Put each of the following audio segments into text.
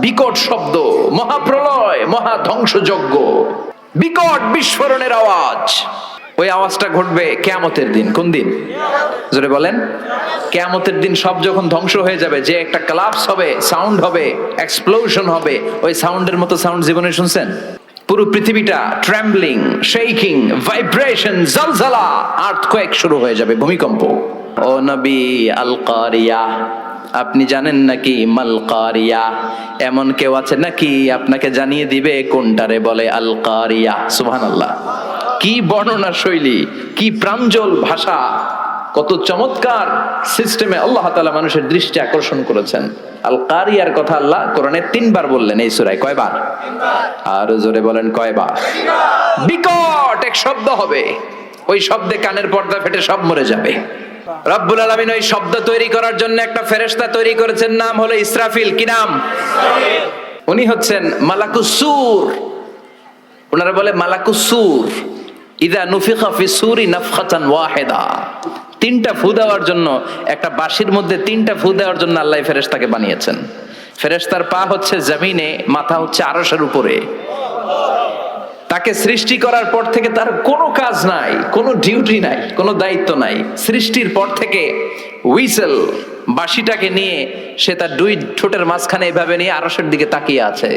বিকট শব্দ, মহাপ্রলয়, মহা ধ্বংসযজ্ঞ, বিকট বিস্ফোরণের আওয়াজ। ওই আওয়াজটা ঘটবে কিয়ামতের দিন। কোন দিন? জোরে বলেন। কিয়ামতের দিন সব যখন ধ্বংস হয়ে যাবে, যে একটা কোলাপস হবে, সাউন্ড হবে, এক্সপ্লোশন হবে, ওই সাউন্ডের মতো সাউন্ড জীবনে শুনছেন? পুরো পৃথিবীটা ট্রেম্বলিং, শেকিং, ভাইব্রেশন, জলজলা, আর্থকোয়েক শুরু হয়ে যাবে, ভূমিকম্প। ও নবী, আল কারিয়া, আপনি জানেন নাকি মাল কারিয়া? এমন কেউ আছে নাকি আপনাকে জানিয়ে দিবে কোনটারে বলে আল কারিয়া? সুবহানাল্লাহ। কি বর্ণনা শৈলী, কি প্রাঞ্জল ভাষা, কত চমৎকার সিস্টেমে আল্লাহ তাআলা মানুষের দৃষ্টি আকর্ষণ করেছেন। আল কারিয়ার কথা আল্লাহ কোরআনে 3 বার বললেন এই সূরায়। কয়বার? আর জোরে বলেন কয়বার? বিকট এক শব্দ হবে, ওই শব্দে কানের পর্দা ফেটে সব মরে যাবে। রব্বুল আলামিন ওই শব্দ তৈরি করার জন্য একটা ফেরেশতা তৈরি করেছেন, নাম হলো ইসরাফিল। কি নাম? উনি হচ্ছেন মালাকুস সূর। ওনারা বলে মালাকুস সূর। ইদা নুফিখা ফিস সূরি নাফখাতান ওয়াহিদা। 3টা ফু দেওয়ার জন্য, একটা বাঁশির মধ্যে 3টা ফু দেওয়ার জন্য আল্লাহ ফেরেশতাকে বানিয়েছেন। ফেরেশতার পা হচ্ছে জমিনে, মাথা হচ্ছে আরশের উপরে। তাকে সৃষ্টি করার পর থেকে তার কোনো কাজ নাই, কোনো ডিউটি নাই, কোনো দায়িত্ব নাই। সৃষ্টির পর থেকে হুইসেল, বাঁশিটাকে নিয়ে সে তার 2 ঠোঁটের মাঝখানে এভাবে নিয়ে আরশের দিকে তাকিয়ে আছে।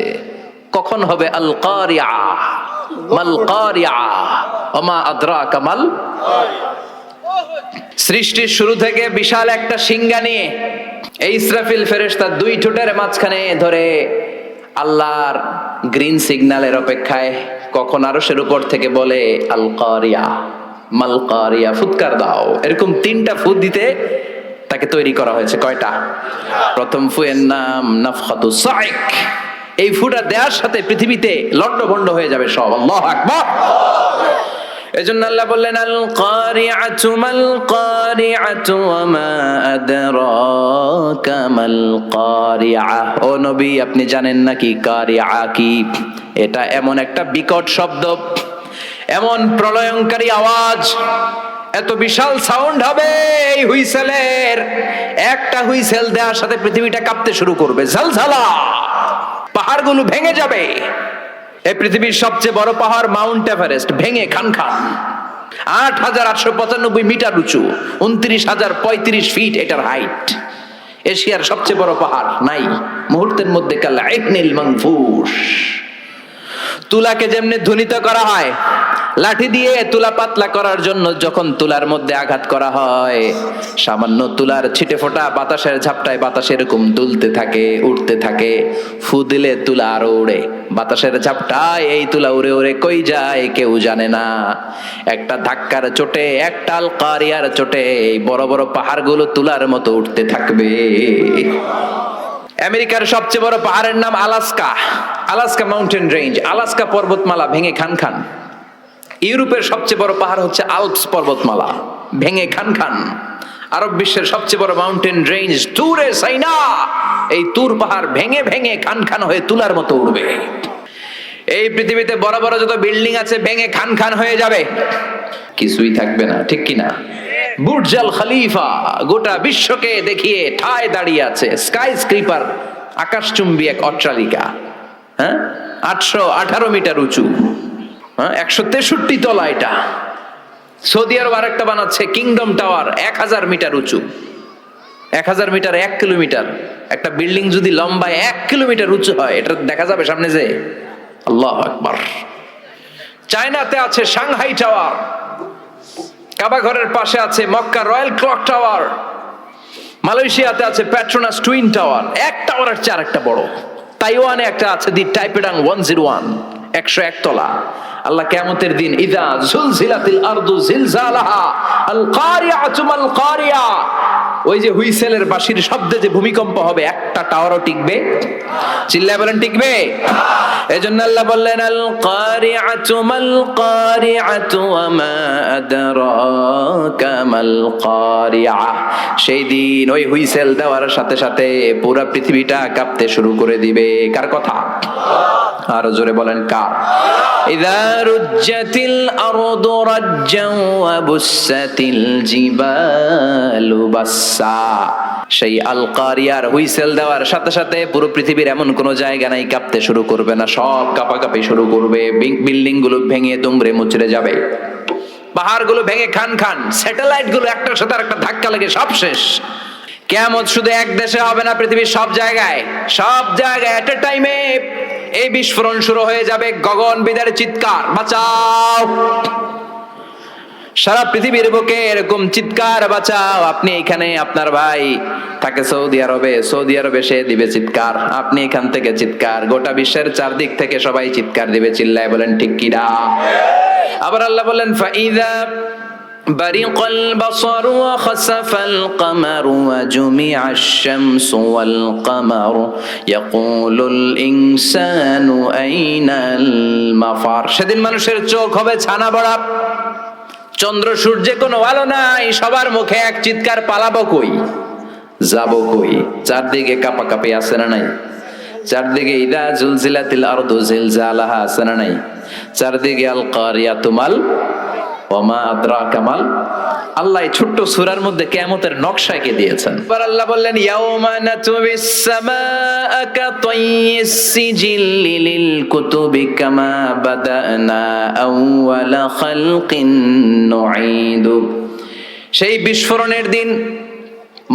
কখন হবে আল কারিয়া? মাল কারিয়া ওমা আদরাকা মাল। সৃষ্টির শুরু থেকে বিশাল একটা শিঙ্গা নিয়ে এই ইসরাফিল ফেরেশতা 2 ঠোঁটের মাঝখানে ধরে আল্লাহর গ্রিন সিগন্যালের অপেক্ষায় কখন আরশের উপর থেকে বলে আল কারিয়া মাল কারিয়া, ফুৎকার দাও। এরকম 3টা ফুৎ দিতে তাকে তৈরি করা হয়েছে। কয়টা? প্রথম ফুয়ের নাম নাফখাতুস সাইক। এই ফুটা দেওয়ার সাথে পৃথিবীতে লন্ডভন্ড হয়ে যাবে সব। আল্লাহু আকবার। এজন্য আল্লাহ বললেন আল কারিআতু মাল কারিআতু ওয়া মা আদরাকা মাল কারিআ। ও নবী, আপনি জানেন নাকি কারিআ কি? এটা এমন একটা বিকট শব্দ, এমন প্রলয়ঙ্কারী আওয়াজ, এত বিশাল সাউন্ড হবে এই হুইসেলের। একটা হুইসেল দেওয়ার সাথে পৃথিবীটা কাঁপতে শুরু করবে, ঝলঝলা, পাহাড়গুলো ভেঙে যাবে। এই পৃথিবীর সবচেয়ে বড় পাহাড় মাউন্ট এভারেস্ট ভেঙে খান খান। ৮,৮৯৫ মিটার উঁচু, ২৯,০৩৫ ফিট এটার হাইট। এশিয়ার সবচেয়ে বড় পাহাড় নাই মুহূর্তের মধ্যে কাল আইনিল মানফুস। তুলাকে যেমনি ধ্বনিত করা হয়, লাঠি দিয়ে তুলা পাতলা করার জন্য যখন তুলার মধ্যে আঘাত করা হয়, সামান্য তুলার ছিটে ফোটা বাতাসের ঝাপটায় বাতাস এরকম দুলতে থাকে, উঠতে থাকে। ফু দিলে তুলা আরো উড়ে, বাতাসের ঝাপটায় এই তুলা উড়ে উড়ে কই যায় কেউ জানে না। একটা ধাক্কার চোটে, একটা আল কারিয়ার চোটে এই বড় বড় পাহাড়গুলো তুলার মতো উঠতে থাকবে। আমেরিকার সবচেয়ে বড় পাহাড়ের নাম Alaska, Alaska mountain range, Alaska পর্বতমালা ভেঙে খান খান। ইউরোপের সবচেয়ে বড় পাহাড় হচ্ছে আল্পস পর্বতমালা, ভেঙে খান খান। আরব বিশ্বের সবচেয়ে বড় মাউন্টেন রেঞ্জ তুরে সাইনা, এই তুর পাহাড় ভেঙে ভেঙে খান খান হয়ে তুলার মতো উঠবে। এই পৃথিবীতে বড় বড় যত বিল্ডিং আছে ভেঙে খান খান হয়ে যাবে, কিছুই থাকবে না, ঠিক কিনা? বুর্জ আল খলিফা গোটা বিশ্বকে দেখিয়ে ঠায় দাঁড়িয়ে আছে। স্কাই স্ক্রিপার, আকাশচুম্বী এক অট্টালিকা, 818 মিটার উঁচু, 163 তলা। এটা সৌদি আরব আরেকটা বানাচ্ছে কিংডম টাওয়ার, 1000 মিটার উঁচু। 1000 মিটার 1 কিলোমিটার। একটা বিল্ডিং যদি লম্বায় 1 কিলোমিটার উঁচু হয়, এটা দেখা যাবে সামনে যে। আল্লাহু আকবার। চায়নাতে আছে সাংহাই টাওয়ার, কাবা ঘরের পাশে আছে মক্কা রয়্যাল ক্লক টাওয়ার, মালয়েশিয়াতে আছে পেট্রোনাস টুইন টাওয়ার, এক টাওয়ারের চেয়ে আরেকটা বড়। তাইওয়ানে একটা আছে দি টাইপেডাং 101, 101 তলা। আল্লাহ কিয়ামতের দিন ইযা জুলজিলাতিল আরদু জিলজালাহা আল কারিআতু মাল কারিয়া, ওই যে হুইসেলের বাঁশির শব্দে যে ভূমিকম্প হবে, একটা টাওয়ারও টিকবে? চিল্লায় বলেন টিকবে? এজন্য আল্লাহ বললেন আল কারিআতু মাল কারিআতু ওয়া মা আদরাকা মাল কারিআ। সেই দিন ওই হুইসেল দেওয়ার সাথে সাথে পুরো পৃথিবীটা কাঁপতে শুরু করে দিবে। কার কথা? আর জোরে বলেন কার? ইযা রুজ্জাতিল আরদু রাজ্জান ওয়া বুসাতিল জিবালু বাসসা। সেই আল কারিয়ার হুইসেল দেওয়ার সাথে সাথে পুরো পৃথিবীর এমন কোন জায়গা নাই কাঁপতে শুরু করবে না, সব কাঁপাকাঁপি শুরু করবে। বিল্ডিং গুলো ভেঙে দুমড়ে মুচড়ে যাবে, পাহাড়গুলো ভেঙে খান খান, স্যাটেলাইট গুলো একটার সাথে একটা ধাক্কা লেগে সব শেষ। কিয়ামত শুধু এক দেশে হবে না, পৃথিবীর সব জায়গায় এট এ টাইমে এই বিস্ফোরণ শুরু হয়ে যাবে। গগনবিদার চিৎকার, বাঁচাও! সারা পৃথিবীর বুকে এরকম চিৎকার, বাঁচাও! আপনি এখানে, আপনার ভাই থাকে সৌদি আরবে সে দিবে চিৎকার, আপনি এখান থেকে চিৎকার, গোটা বিশ্বের চারদিক থেকে সবাই চিৎকার দিবে, চিল্লায় বলেন ঠিক কিনা? আবার আল্লাহ বলেন ফাইদা برق البصر وخسف القمر وجمع الشمس والقمر يقول الإنسان أين المفر। সেদিন মানুষের চোখ হবে ছানা বড়া, চন্দ্র সূর্যে কোনো আলো নাই, সবার মুখে এক চিৎকার, পালাবো কই, যাবো কই? চারদিকে কাঁপাকাঁপি আছে না নাই? চারদিকে ইদা জুলজিলাতিল আরদু জিলজালাহা আছে না নাই? চারদিকে আল কারিয়াতু মাল ওমা আদরাকা মাল। আল্লাহ এই ছোট্ট সূরার মধ্যে কিয়ামতের নকশা এঁকে দিয়েছেন। এবার আল্লাহ বললেন ইয়াউমা নাতুবিস সামাআ কাতাইয়িস সিজিল্লি লিল কুতুবি কামা বাদানা আউওয়ালা খালকিন নুঈদু। সেই বিস্ফোরণের দিন,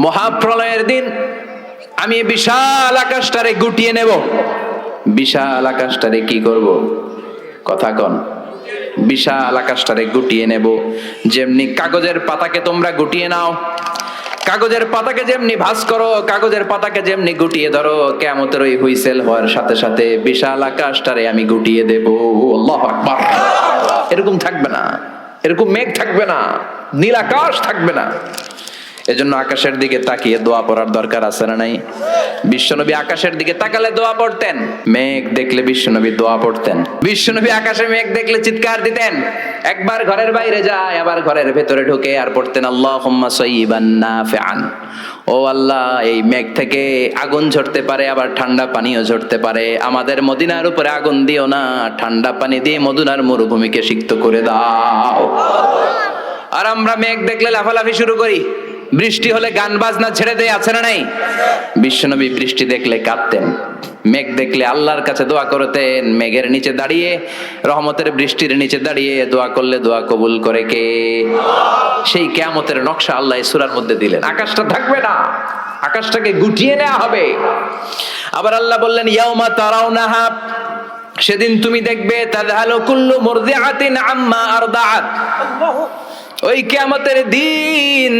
মহাপ্রলয়ের দিন, আমি এই বিশাল আকাশটারে গুটিয়ে নেব। বিশাল আকাশটারে কি করব? কথা কন। বিশাল আকাশটারে গুটিয়ে নেব। যেমনি কাগজের পাতাকে তোমরা গুটিয়ে নাও, কাগজের পাতাকে যেমনি ভাঁজ করো, কাগজের পাতাকে যেমনি গুটিয়ে ধরো, কিয়ামতের ওই হুইসেল হওয়ার সাথে সাথে বিশাল আকাশটারে আমি গুটিয়ে দেব। আল্লাহু আকবার। এরকম থাকবে না, এরকম মেঘ থাকবে না, নীল আকাশ থাকবে না। এজন্য আকাশের দিকে তাকিয়ে দোয়া পড়ার দরকার আছে না নাই? বিশ্বনবী আকাশের দিকে তাকালে দোয়া পড়তেন, মেঘ দেখলে বিশ্বনবী দোয়া পড়তেন। বিশ্বনবী আকাশে মেঘ দেখলে চিৎকার দিতেন। একবার ঘরের বাইরে যায়, আবার ঘরের ভেতরে ঢুকে আর পড়তেন আল্লাহুম্মা সাইয়্যিবান নাফিআন। ও আল্লাহ, এই মেঘ থেকে আগুন ঝরতে পারে, আবার ঠান্ডা পানিও ঝরতে পারে। আমাদের মদিনার উপরে আগুন দিও না, ঠান্ডা পানি দিয়ে মদিনার মরুভূমিকে সিক্ত করে দাও। আর আমরা মেঘ দেখলে লাফালাফি শুরু করি, বৃষ্টি হলে গান বাজনা ছেড়ে দেয়, আছে না নাই? বিশ্বনবী বৃষ্টি দেখলে কাঁদতেন, মেঘ দেখলে আল্লাহর কাছে দোয়া করতেন। মেঘের নিচে দাঁড়িয়ে, রহমতের বৃষ্টির নিচে দাঁড়িয়ে দোয়া করলে দোয়া কবুল করে কে? সেই কিয়ামতের নকশা আল্লাহ এই সূরার মধ্যে দিলেন। আকাশটা থাকবে না, আকাশটাকে গুটিয়ে নেওয়া হবে। আবার আল্লাহ বললেন ইয়াউমা তারাউনাহা, সেদিন তুমি দেখবে তাযহালু কুল্লু মুরদিআতিন আম্মা আরদাআত। ওই কিয়ামতের দিন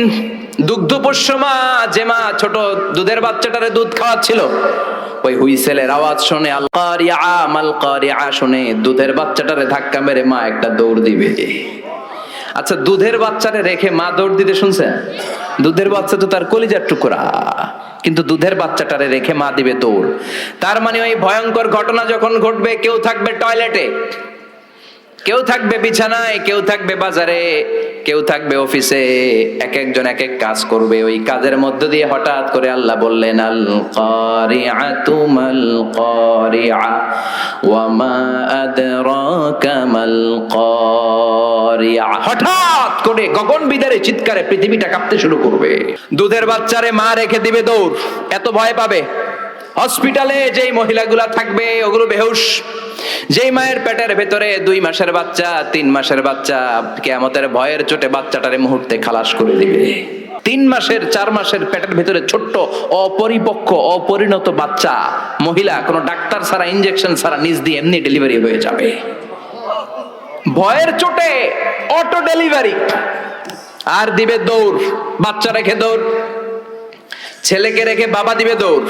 দুগ্ধপোষ্য মা, যে মা ছোট দুধের বাচ্চাটারে দুধ খাওয়াচ্ছিল, ওই হুইসেলের আওয়াজ শুনে, আল কারিআ মাল কারিআ শুনে দুধের বাচ্চাটারে ধাক্কা মেরে মা একটা দৌড় দিবে। আচ্ছা, দুধের বাচ্চারে রেখে মা দৌড় দিতে শুনছেন? দুধের বাচ্চা তো তার কলিজার টুকরা, কিন্তু দুধের বাচ্চাটারে রেখে মা দিবে দৌড়। তার মানে ওই ভয়ঙ্কর ঘটনা যখন ঘটবে, কেউ থাকবে টয়লেটে, কেউ থাকবে বিছানায়, কেউ থাকবে বাজারে, কেউ থাকবে অফিসে, এক একজন এক এক কাজ করবে। ওই কাজের মধ্য দিয়ে হঠাৎ করে আল্লাহ বললেন আল কারিআতু মাল কারিআ ওয়া মা আদরাকা মাল কারিআ। হঠাৎ করে গগন বিদারে চিৎকারে পৃথিবীটা কাঁপতে শুরু করবে। দুধের বাচ্চারে মা রেখে দিবে দৌড়, এত ভয় পাবে। হসপিটালে যেই মহিলাগুলা থাকবে ওগুলো বেহুশ। যেই মায়ের পেটের ভেতরে 2 মাসের বাচ্চা, 3 মাসের বাচ্চা, কিয়ামতের ভয়ের চোটে বাচ্চাটারে মুহূর্তে খালাস করে দিবে। 3 মাসের 4 মাসের পেটের ভেতরে ছোট্ট অপরিপক্ক অপরিণত বাচ্চা, মহিলা কোনো ডাক্তার ছাড়া, ইনজেকশন ছাড়া নিজ দিয়ে এমনি ডেলিভারি হয়ে যাবে। ভয়ের চোটে অটো ডেলিভারি। আর দিবে দৌড়, বাচ্চা রেখে দৌড়, ছেলেকে রেখে বাবা দিবে দৌড়,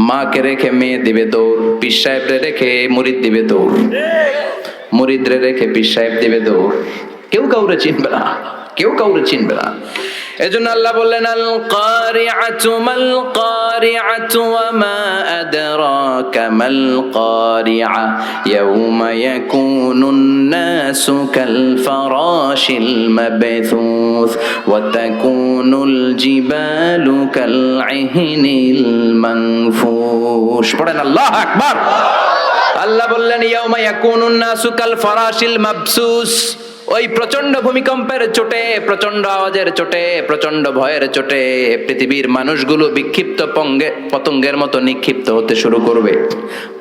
মাকে রেখে মেয়ে দিবে দৌড়, পীর সাহেবরে রেখে মুরিদ দিবে দৌড়, মুরিদরে রেখে পীর সাহেব দিবে দৌড়। কেউ কাউরে চিনবে না, কেউ কাউরে চিনবে না। এজন্য আল্লাহ বললেন আল কারিআতু মাল কারিআতু ওয়া মা আদরাকা মাল কারিআ ইয়াউমা ইয়াকুনুন নাসু কাল ফারাশিল মাবথুস ওয়া তাকুনুল জিবালু কাল ইহনিল মানফুশ। পড়েন আল্লাহু আকবার। আল্লাহ বললেন ইয়াউমা ইয়াকুনুন নাসু কাল ফারাশিল মাবসুস, ওই প্রচন্ড ভূমিকম্পের চোটে, প্রচন্ড আওয়াজের চোটে, প্রচন্ড ভয়ের চোটে পৃথিবীর মানুষগুলো বিক্ষিপ্ত পতঙ্গের মতো নিক্ষিপ্ত হতে শুরু করবে।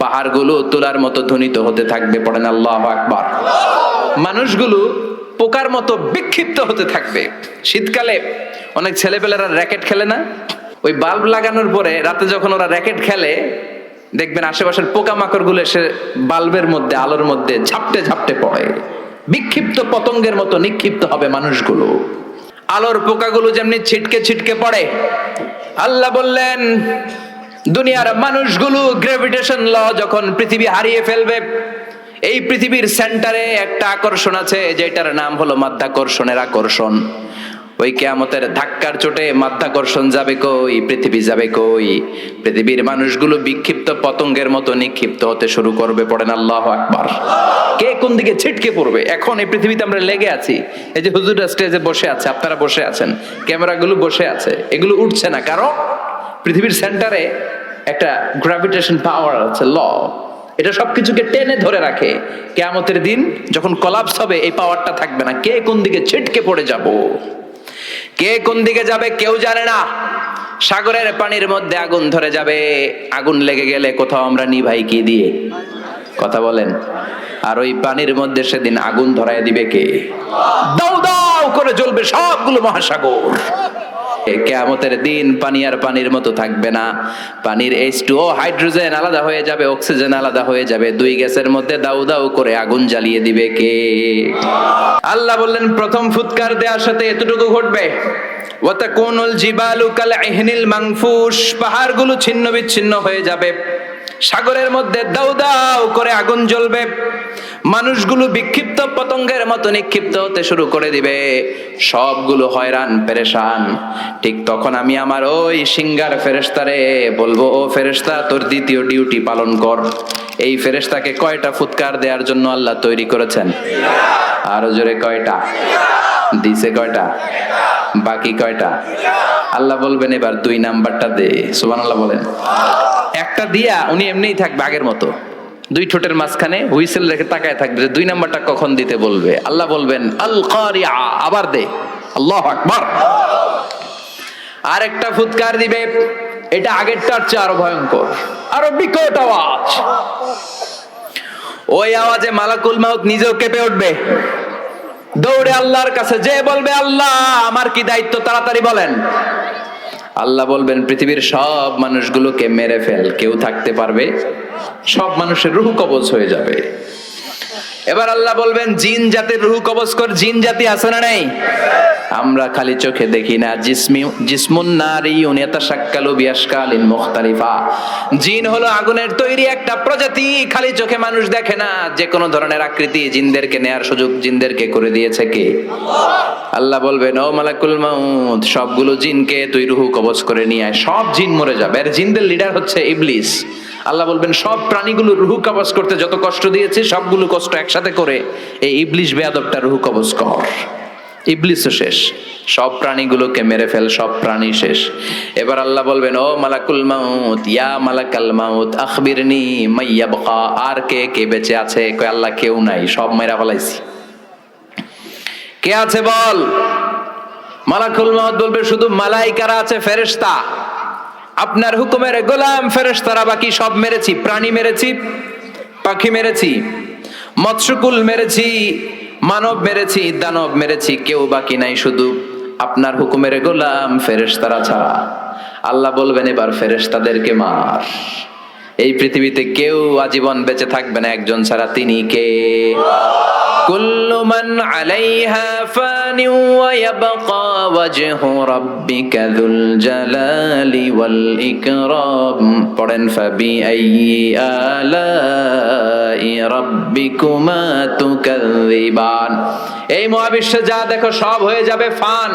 পাহাড়গুলো তুলার মতো ধ্বনিত হতে থাকবে। পড়েন আল্লাহু আকবার। মানুষগুলো পোকার মতো বিক্ষিপ্ত হতে থাকবে। শীতকালে অনেক ছেলেপেলেরা র্যাকেট খেলে না? ওই বাল্ব লাগানোর পরে রাতে যখন ওরা র্যাকেট খেলে, দেখবেন আশেপাশের পোকামাকড় গুলো এসে বাল্বের মধ্যে, আলোর মধ্যে ঝাপটে ঝাপটে পড়ে। বিক্ষিপ্ত পতঙ্গের মতো নিক্ষিপ্ত হবে মানুষগুলো। আলোর পোকাগুলো যেমনি ছিটকে ছিটকে পড়ে, আল্লাহ বললেন দুনিয়ার মানুষগুলো গ্র্যাভিটেশন ল যখন পৃথিবী হারিয়ে ফেলবে, এই পৃথিবীর সেন্টারে একটা আকর্ষণ আছে যেটার নাম হলো মাধ্যাকর্ষণের আকর্ষণ। ওই কিয়ামতের ধাক্কার চোটে মাধ্যাকর্ষণ যাবে কই, পৃথিবী যাবে কই? পৃথিবীর মানুষগুলো বিক্ষিপ্ত পতঙ্গের মতো নিক্ষিপ্ত হতে শুরু করবে। পড়েন আল্লাহু আকবার। কে কোন দিকে ছিটকে পড়বে? এখন এই পৃথিবীতে আমরা লেগে আছি। এই যে হুজুররা স্টেজে বসে আছে, আপনারা বসে আছেন, ক্যামেরাগুলো বসে আছে, এগুলো উঠছে না, কারণ পৃথিবীর সেন্টারে একটা গ্র্যাভিটেশন পাওয়ার আছে, ল। এটা সবকিছুকে টেনে ধরে রাখে। কিয়ামতের দিন যখন কোলাপস হবে, এই পাওয়ারটা থাকবে না। কে কোন দিকে ছিটকে পড়ে যাব, কে কোন দিকে যাবে কেউ জানে না। সাগরের পানির মধ্যে আগুন ধরে যাবে। আগুন লেগে গেলে কোথাও আমরা নিভাই কি দিয়ে? কথা বলেন। আর ওই পানির মধ্যে সেদিন আগুন ধরায় দিবে কে? দাউ দাউ করে জ্বলবে সবগুলো মহাসাগর। কিয়ামতের দিন পানি আর পানির মতো থাকবে না। পানির H2O হাইড্রোজেন আলাদা হয়ে যাবে, অক্সিজেন আলাদা হয়ে যাবে। দুই গ্যাসের মধ্যে দাউ দাউ করে আগুন জ্বালিয়ে দিবে কে? আল্লাহ বললেন প্রথম ফুৎকার দেওয়ার সাথে এতটুকু ঘটবে, ওয়াতাকুনুল জিবালু কাল ইহনিল মানফুশ, পাহাড়গুলো ছিন্ন বিচ্ছিন্ন হয়ে যাবে। সাগরের মধ্যে দাউ দাউ করে আগুন জ্বলবে। মানুষগুলো বিক্ষিপ্ত পতঙ্গের মতো নিক্ষিপ্ত হতে শুরু করে দিবে। সবগুলো হয়রান পেরেশান। ঠিক তখন আমি আমার ওই সিঙ্গার ফেরেশতারে বলবো, ও ফেরেশতা, তোর দ্বিতীয় ডিউটি পালন কর। এই ফেরেশতাকে কয়টা ফুৎকার দেওয়ার জন্য আল্লাহ তৈরি করেছেন? আরো জোরে কয়টা দিছে? কয়টা? বাকি কয়টা? আল্লাহ বলবেন এবার 2 নাম্বারটা দে। সুবহানাল্লাহ বলেন। একটা দিয়া উনি এমনিই থাকবে আগের মতো, 2 ঠোঁটের মাঝখানে হুইসেল রেখে তাকায় থাকবে যে 2 নাম্বারটা কখন দিতে বলবে। আল্লাহ বলবেন আল কারিআ, আবার দে। আল্লাহু আকবার। আরেকটা ফুৎকার দিবে, এটা আগেরটার চেয়ে আরো ভয়ঙ্কর, আরো বিকট আওয়াজ। ওই আওয়াজে মালাকুল মাউত নিজেও কেঁপে উঠবে। দৌড়ে আল্লাহর কাছে যে বলবে, আল্লাহ আমার কি দায়িত্ব, তাড়াতাড়ি বলেন। আল্লাহ বলবেন পৃথিবীর সব মানুষগুলোকে মেরে ফেল, কেউ থাকতে পারবে? সব মানুষের রূহ কবজ হয়ে যাবে। এবার আল্লাহ বলবেন জিন জাতির রূহ কবজ কর। জিন জাতি আছে না নাই? আমরা খালি চোখে দেখি না। জিসমুন নারিয়ুন ইয়াতাশাক্কালু বিআশকালিন মুখতালিফা। জিন হলো আগুনের তৈরি একটা প্রজাতি, খালি চোখে মানুষ দেখে না। যে কোনো ধরনের আকৃতি জিনদেরকে নেয়ার সুযোগ জিনদেরকে করে দিয়েছে কে? আল্লাহ বলবেন ও মালাকুল মাউত, সবগুলো জিনকে তুই রূহ কবজ করে নিয়ে আয়। সব জিন মরে যাবে। আর জিনদের লিডার হচ্ছে ইবলিস। আল্লাহ বলবেন সব প্রাণীগুলো রূহ কবজ করতে যত কষ্ট দিয়েছে, সবগুলো কষ্ট একসাথে করে এই ইবলিস বেয়াদবটা রূহ কবজ কর। ইবলিসও শেষ, সব প্রাণীগুলোকে মেরে ফেল, সব প্রাণী শেষ। এবার আল্লাহ বলবেন ও মালাকুল মাউত, ইয়া মালাকাল মাউত আখবিরনি মাইয়াবকা, আর কে কে বেঁচে আছে? কয় আল্লাহ কেউ নাই, সব মেরা ফেলাইছি। কে আছে বল? মালাকুল মাউত বলবে শুধু মালাইকারা আছে, ফেরেশতা। আপনার হুকুমের গোলাম ফেরেশতারা বাকি সব মেরেছি। প্রাণী মেরেছি, পাখি মেরেছি, মৎস্যকুল মেরেছি, মানব মেরেছি, দানব মেরেছি, কেউ বাকি নাই শুধু আপনার হুকুমের গোলাম ফেরেশতারা ছাড়া। আল্লাহ বলবেন এবার ফেরেশতাদেরকে মার। এই পৃথিবীতে কেউ আজীবন বেঁচে থাকবে না একজন ছাড়া। তিনি কে? কুল্লু মান আলাইহা ফানি ওয়া ইয়াবকা ওয়াজহু রাব্বিকা যুল জালালি ওয়াল ইকরাম। পড়েন ফাবিআইয়ি আলাই রাব্বিকুমা তুকাযযিবান। এই মহাবিশ্বে যা দেখো সব হয়ে যাবে fun,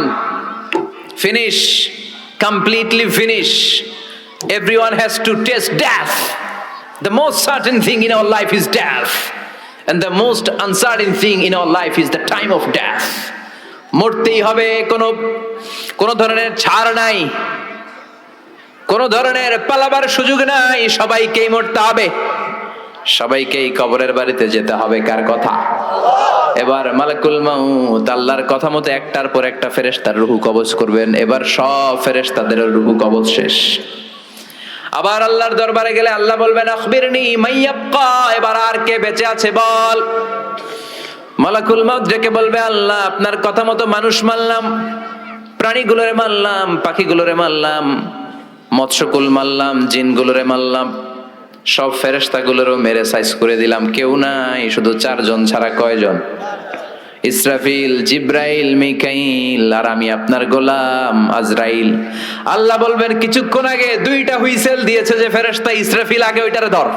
finish, completely finish. Everyone has to taste death. The most certain thing in our life is death. And the most uncertain thing in our life is the time of death. মরতেই হবে, কোনো ধরনের ছাড় নাই, কোনো ধরনের পালাবার সুযোগ নাই। সবাইকেই মরতে হবে, সবাইকেই কবরের বাড়িতে যেতে হবে। কার কথা? এবার মালাকুল মাউত আল্লাহর কথা মতো একটার পর একটা ফেরেশতার রূহ কবজ করবেন। এবার সব ফেরেশতাদের রূহ কবজ শেষ। আবার আল্লাহর দরবারে গেলে আল্লাহ বলবেন আখবিরনি মাইয়াবকা, এবার আর কে বেঁচে আছে বল। মালাকুল মাউত ডেকে বলবে আল্লাহ আপনার কথা মতো মানুষ মারলাম, প্রাণীগুলোরে মারলাম, পাখিগুলোরে মারলাম, মৎস্যকুল মারলাম, জিনগুলোরে মারলাম, সব ফেরেশতাগুলোরও মেরে সাইজ করে দিলাম, কেউ নাই, শুধু 4 জন ছাড়া। কয়জন? ইসরাফিল, জিব্রাইল, মিকাইল আর আমি আপনার গোলাম আজরাইল। আল্লাহ বলবেন কিছুক্ষণ আগে 2টা হুইসেল দিয়েছে যে ফেরেশতা ইসরাফিল, আগে ওইটারে ধর,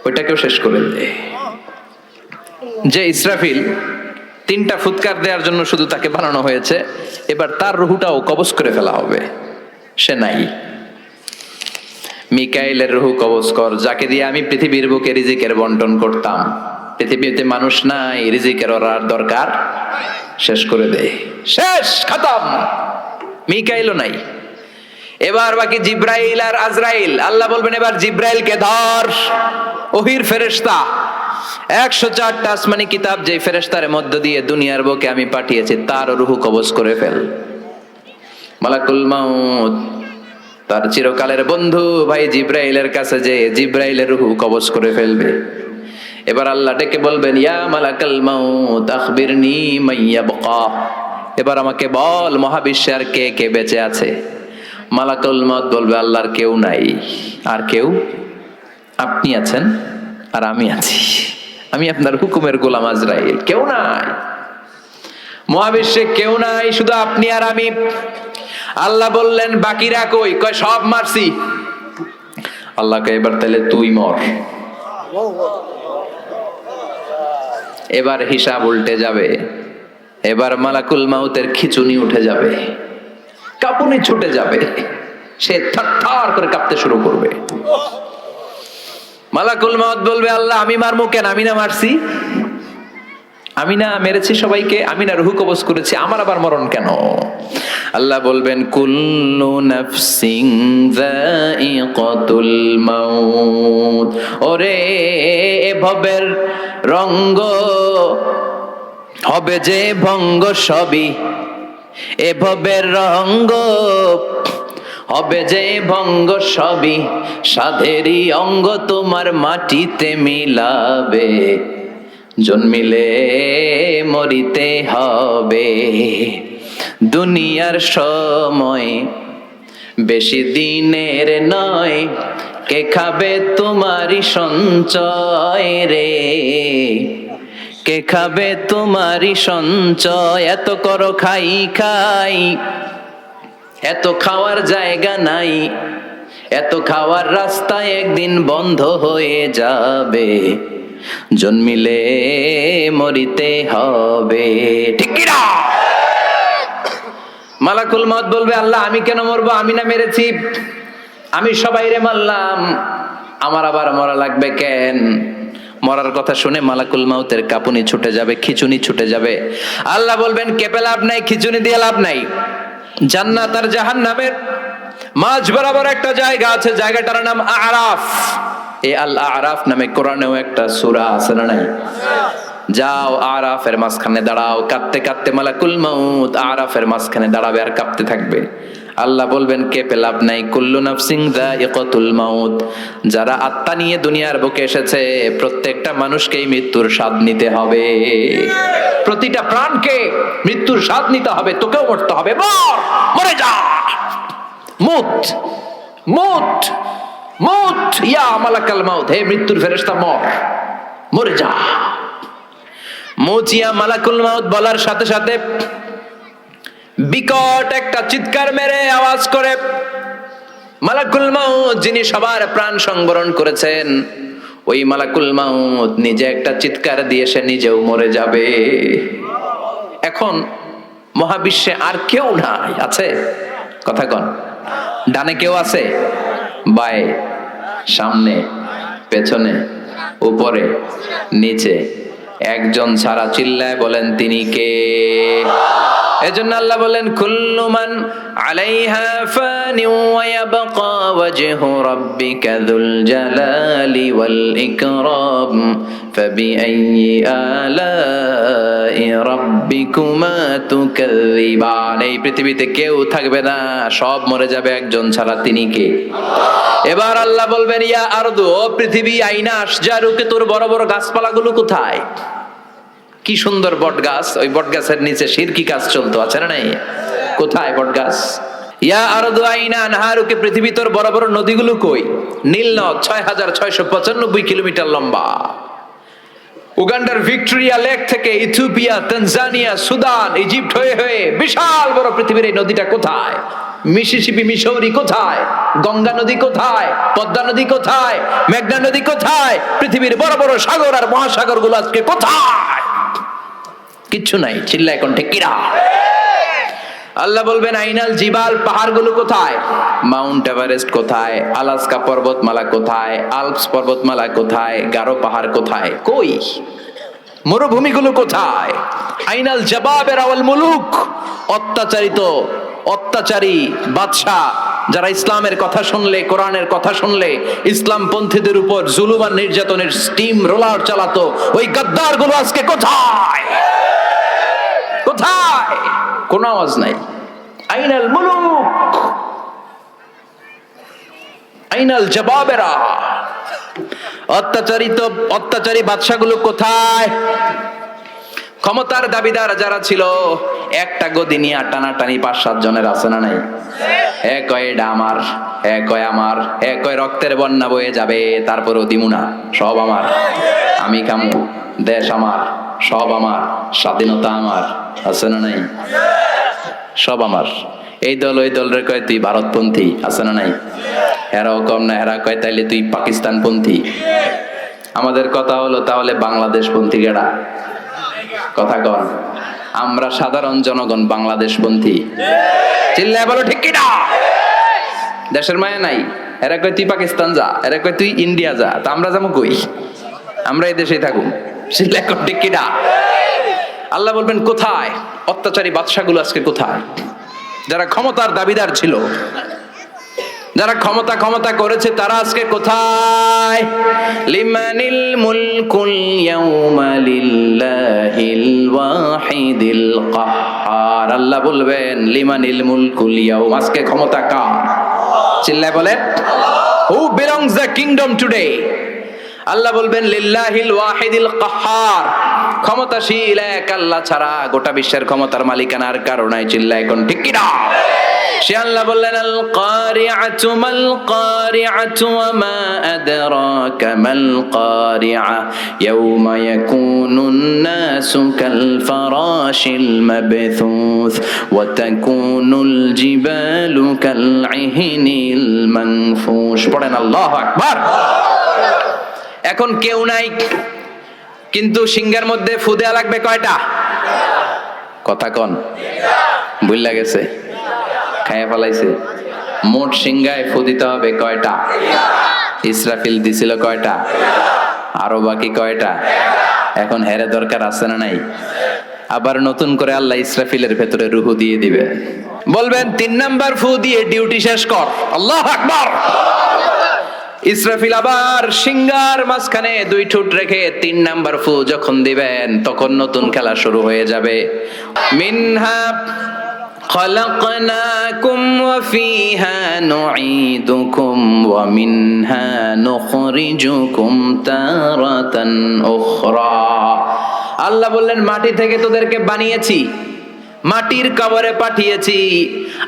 ওইটাকেও শেষ করে দে। যে ইসরাফিল 3টা ফুৎকার দেওয়ার জন্য শুধু তাকে বানানো হয়েছে, এবার তার রুহটাও কবজ করে ফেলা হবে, সে নাই। মিকাইলের রুহ কবজ কর, যাকে দিয়ে আমি পৃথিবীর বুকে রিজিকের বন্টন করতাম। পৃথিবীতে মানুষ নাই, রিজিকের ওর দরকার, শেষ করে দে, শেষ, খতম। মিকাইলও নাই। এবার বাকি জিব্রাইল আর আজরাইল। আল্লাহ বলবেন এবার জিব্রাইলকে ধর, ওহির ফেরেশতা। 104টা আসমানি কিতাব যে ফেরেশতার মধ্য দিয়ে দুনিয়ার বুকে আমি পাঠিয়েছি তার রুহ কবজ করে ফেল। মালাকুল মাউত তার চিরকালের বন্ধু ভাই জিব্রাইলের কাছে যে জিব্রাইলের রুহ কবজ করে ফেলবে। এবার আল্লাহ ডেকে বলবেন ইয়া মালাকাল মাউত আখবিরনি মাইয়াবকা, এবার আমাকে বল মহাবিশ্বে আর কে কে বেঁচে আছে। মালাকুল মাউত বলবে আল্লাহর কেউ নাই। আর কেউ? আপনি আছেন আর আমি আছি, আমি আপনার হুকুমের গোলাম আজরাইল, কেউ নাই মহাবিশ্বে, কেউ নাই, শুধু আপনি আর আমি। আল্লাহ বললেন বাকিরা কই? কয় সব মারছি। আল্লাহকে এবার তাহলে তুই মর। এবার হিসাব উল্টে যাবে। এবার মালাকুল মাউতের খিচুনি উঠে যাবে, কাঁপুনি ছুটে যাবে, সে থরথর করে কাঁপতে শুরু করবে। মালাকুল মাউত বলবে আল্লাহ আমি মারমু কেন? আমি না মারছি, আমি না মেরেছি সবাইকে, আমি না রুহ কবজ করেছি, আমার আবার মরণ কেন? আল্লাহ বলবেন কুল্লু নাফসিন যায়িকাতুল মাউত, ওরে এ ভবের রঙ্গ হবে যে ভঙ্গ সবই, এ ভবের রঙ্গ হবে যে ভঙ্গ সবই, সাধেরই অঙ্গ তোমার মাটিতে মিলাবে, জন্মিলে মরিতে হবে। দুনিয়ার সময় বেশি দিনের নয়, কে খাবে তোমারই সঞ্চয় রে, কে খাবে তোমারই সঞ্চয়। এত করো খাই খাই, এত খাওয়ার জায়গা নাই, এত খাওয়ার রাস্তা একদিন বন্ধ হয়ে যাবে, জন্মিলে মরিতে হবে। ঠিক কি না? মালাকুল মাউত বলবে আল্লাহ আমি কেন মরবো? আমি না মেরেছি, আমি সবাইরে মারলাম, আমার আবার মরা লাগবে কেন? মরার কথা শুনে মালাকুল মাউতের কাঁপুনি ছুটে যাবে, খিচুনি ছুটে যাবে। আল্লাহ বলবেন কেঁপে লাভ নাই, খিচুনি দিয়ে লাভ নাই। জান্নাত আর জাহান্নামের মাঝ বরাবর একটা জায়গা আছে, জায়গাটার নাম আরাফ। এই আল আরাফ নামে কোরআনেও একটা সূরা আছে না নাই? যাও আরাফের মাঝখানে দাঁড়াও, কাঁদতে কাঁদতে মালাকুল মাউত আরাফের মাঝখানে দাঁড়াবে আর কাঁপতে থাকবে। আল্লাহ বলবেন কেঁপে লাভ নাই, কুল্লু নাফসিন যায়িকাতুল মাউত, যারা আত্মা নিয়ে দুনিয়ার বুকে এসেছে প্রত্যেকটা মানুষকেই মৃত্যুর স্বাদ নিতে হবে, প্রতিটা প্রাণকে মৃত্যুর স্বাদ নিতে হবে, তোকেও মরতে হবে, মর, মরে যা, মুত মুত মুত, ইয়া মালাকাল মাউত, হে মৃত্যুর ফেরেশতা মর, মরে যা। মুচিয়া মালাকুল মাউত বলার সাথে সাথে বিকট একটা চিৎকার মেরে আওয়াজ করে মালাকুল মাউত যিনি সবার প্রাণ সংবরণ করেছেন, ওই মালাকুল মাউত নিজে একটা চিৎকার দিয়ে সে নিজেও মরে যাবে। এখন মহাবিশ্বে আর কেউ নাই, আছে? কথা কন। ডানে কেউ আছে? বায়ে, সামনে, পেছনে, উপরে, নিচে, একজন ছাড়া। চিল্লায় বলেন তিনি কে? এজন্য আল্লাহ বলেন কুল্লু মান আলাইহা ফানি ওয়া ইয়াবকা ওয়াজহু রাব্বিকা যুল জালালি ওয়াল ইকরাম ফাবিআইয়ি আলাই রাব্বিকুমা তুকাযযিবান। এই পৃথিবীতে কেউ থাকবে না, সব মরে যাবে, একজন ছাড়া, তিনি কে? এবার আল্লাহ বলবেন ইয়া আরদু, ও পৃথিবী, আইনা আশজারুকে, তোর বড় বড় গাছপালাগুলো কোথায়? কি সুন্দর বট গাছ, ওই বট গাছের নিচে শিরকি কাজ চলতো, আছে না নাই? কোথায় বট গাছ? ইয়া আরদু আইনা আনহারুকে, পৃথিবী তোর বড় বড় নদীগুলো কই? নীল নদ ৬৬৯৫ কিলোমিটার লম্বা, উগান্ডার ভিক্টোরিয়া লেক থেকে ইথিওপিয়া, তানজানিয়া, সুদান, ইজিপ্ট হয়ে হয়ে বিশাল বড় পৃথিবীর এই নদীটা কোথায়? মিসিসিপি, মিসৌরি কোথায়? গঙ্গা নদী কোথায়? পদ্মা নদী কোথায়? মেঘনা নদী কোথায়? পৃথিবীর বড় বড় সাগর আর মহাসাগর গুলো আজকে কোথায়? কিচ্ছু নাই। চিল্লায় কণ্ঠে কিরা? আল্লাহ বলবেন আইনাল জিবাল, পাহাড়গুলো কোথায়? মাউন্ট এভারেস্ট কোথায়? আলাস্কা পর্বতমালা কোথায়? আলপস পর্বতমালা কোথায়? গারো পাহাড় কোথায়? কই? মরুভূমিগুলো কোথায়? আইনাল জাবাবের আওয়াল মুলুক, অত্যাচারী বাদশাহ যারা ইসলামের কথা শুনলে, কোরআনের কথা শুনলে ইসলাম পন্থীদের উপর জুলুম আর নির্যাতনের স্টিম রোলার চালাতো, ওই গাদ্দার গুলো আজকে কোথায়? কোথায়? কোন আওয়াজ নাই। আইনাল মুলুক, আইনাল জবাবেরা, অত্যাচারী বাদশাগুলো কোথায়? ক্ষমতার দাবিদার যারা ছিল, একটা গদি নিয়ে টানাটানি ৫-৭ জনের, আছে না নাই? এক কয় এটা আমার, এক কয় আমার, এক কয় রক্তের বন্যা বয়ে যাবে, তারপরেও দিমু না, সব আমার, আমি খামু, দেশ আমার, সব আমার, স্বাধীনতা আমার, আছে না নাই? সব আমার। এই দল ওই দল রে কয় তুই ভারতপন্থী, আছে না নাই? এরাও কম না, এরা কয় তাইলে তুই পাকিস্তানপন্থী। আমাদের কথা হলো তাহলে বাংলাদেশপন্থী কেডা? কথা কন। আমরা সাধারণ জনগণ বাংলাদেশপন্থী। চিল্লায় বলো ঠিক কিনা? দেশের মায়া নাই। এরা কয় তুই পাকিস্তান যা, এরা কয় তুই ইন্ডিয়া যা, তা আমরা যাবো কই? আমরা এই দেশেই থাকুন। চিল্লায় কন ঠিক কিনা? আল্লাহ বলবেন কোথায়? অত্যাচারী বাদশাগুলো আজকে কোথায়? যারা ক্ষমতার দাবিদার ছিল, যারা ক্ষমতা করেছে, তারা আজকে কোথায়? লিমানিল মুলকুল ইয়াউমা লিল্লাহিল ওয়াহিদিল কাহ্হার। আল্লাহ বলবেন লিমানিল মুলকুল ইয়াউম, আজকে ক্ষমতা কার? চিল্লায় বলেন who belongs the kingdom today? Allah বলবেন লিল্লাহিল ওয়াহিদিল কাহ্হার, ক্ষমতাশীল এক আল্লাহ ছাড়া গোটা বিশ্বের ক্ষমতার মালিকানার কারণে। চিল্লায় কোন ঠিক কিনা? সে আল্লাহ বললেন আল কারিআতু মাল কারিআতু ওয়া মা আদরাকা মাল কারিআ ইয়াউমা ইয়াকুনুন নাসু কাল ফারাশিল মাবথুস ওয়া তাকুনুল জিবালু কাল ইহনিল মানফুশ। পড়েন আল্লাহু আকবার। এখন কেউ নাই, কিন্তু সিংহের মধ্যে ফু দেয়া লাগবে কয়টা? কথা কন। ভুল গেছে, খাইয়া ফেলাইছে। মোট সিংহায় ফু দিতে হবে কয়টা? ইসরাফিল দিছিল কয়টা? আরো বাকি কয়টা? এখন হেরে দরকার আছে না নাই? আবার নতুন করে আল্লাহ ইসরাফিলের ভেতরে রুহু দিয়ে দিবে, বলবেন ৩ নাম্বার ফু দিয়ে ডিউটি শেষ কর। আল্লাহু আকবার। ইসরাফিল আবার সিংহার মাঝখানে 2 ঠোঁট রেখে 3 নাম্বার ফু যখন দিবেন, তখন নতুন খেলা শুরু হয়ে যাবে। মিনহা খালাকনাকুম ওয়া ফিহা নুঈদুকুম ওয়া মিনহা নুখরিজুকুম তারাতান উখরা। আল্লাহ বললেন মাটি থেকে তোদেরকে বানিয়েছি, মাটির কবরে পাঠিয়েছি,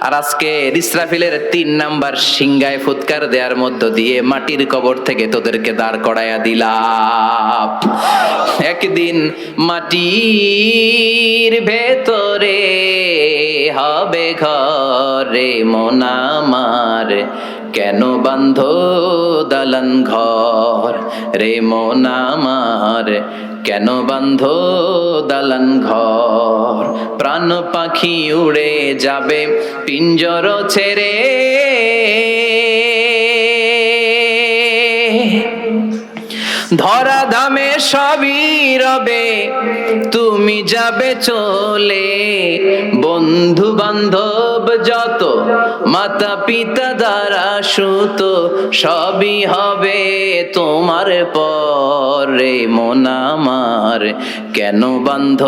আর আজকে ইসরাফিলের 3 নাম্বার সিংহায় ফুৎকার দেওয়ার মধ্য দিয়ে মাটির কবর থেকে তোদেরকে দাঁড় করাইয়া দিলাম। একদিন মাটির ভেতরে হবে ঘরে মন আমার, কেন বান্ধ দালান ঘর রে মন আমার, কেন বান্ধ দালান ঘর। প্রাণ পাখি উড়ে যাবে পিঞ্জর ছেড়ে, ধরা ধামে সবই রবে, তুমি যাবে চলে। বন্ধু বান্ধব যত, মাতা পিতা দ্বারা সুত, সবই হবে তোমার পরে। মন আমার কেন বান্ধ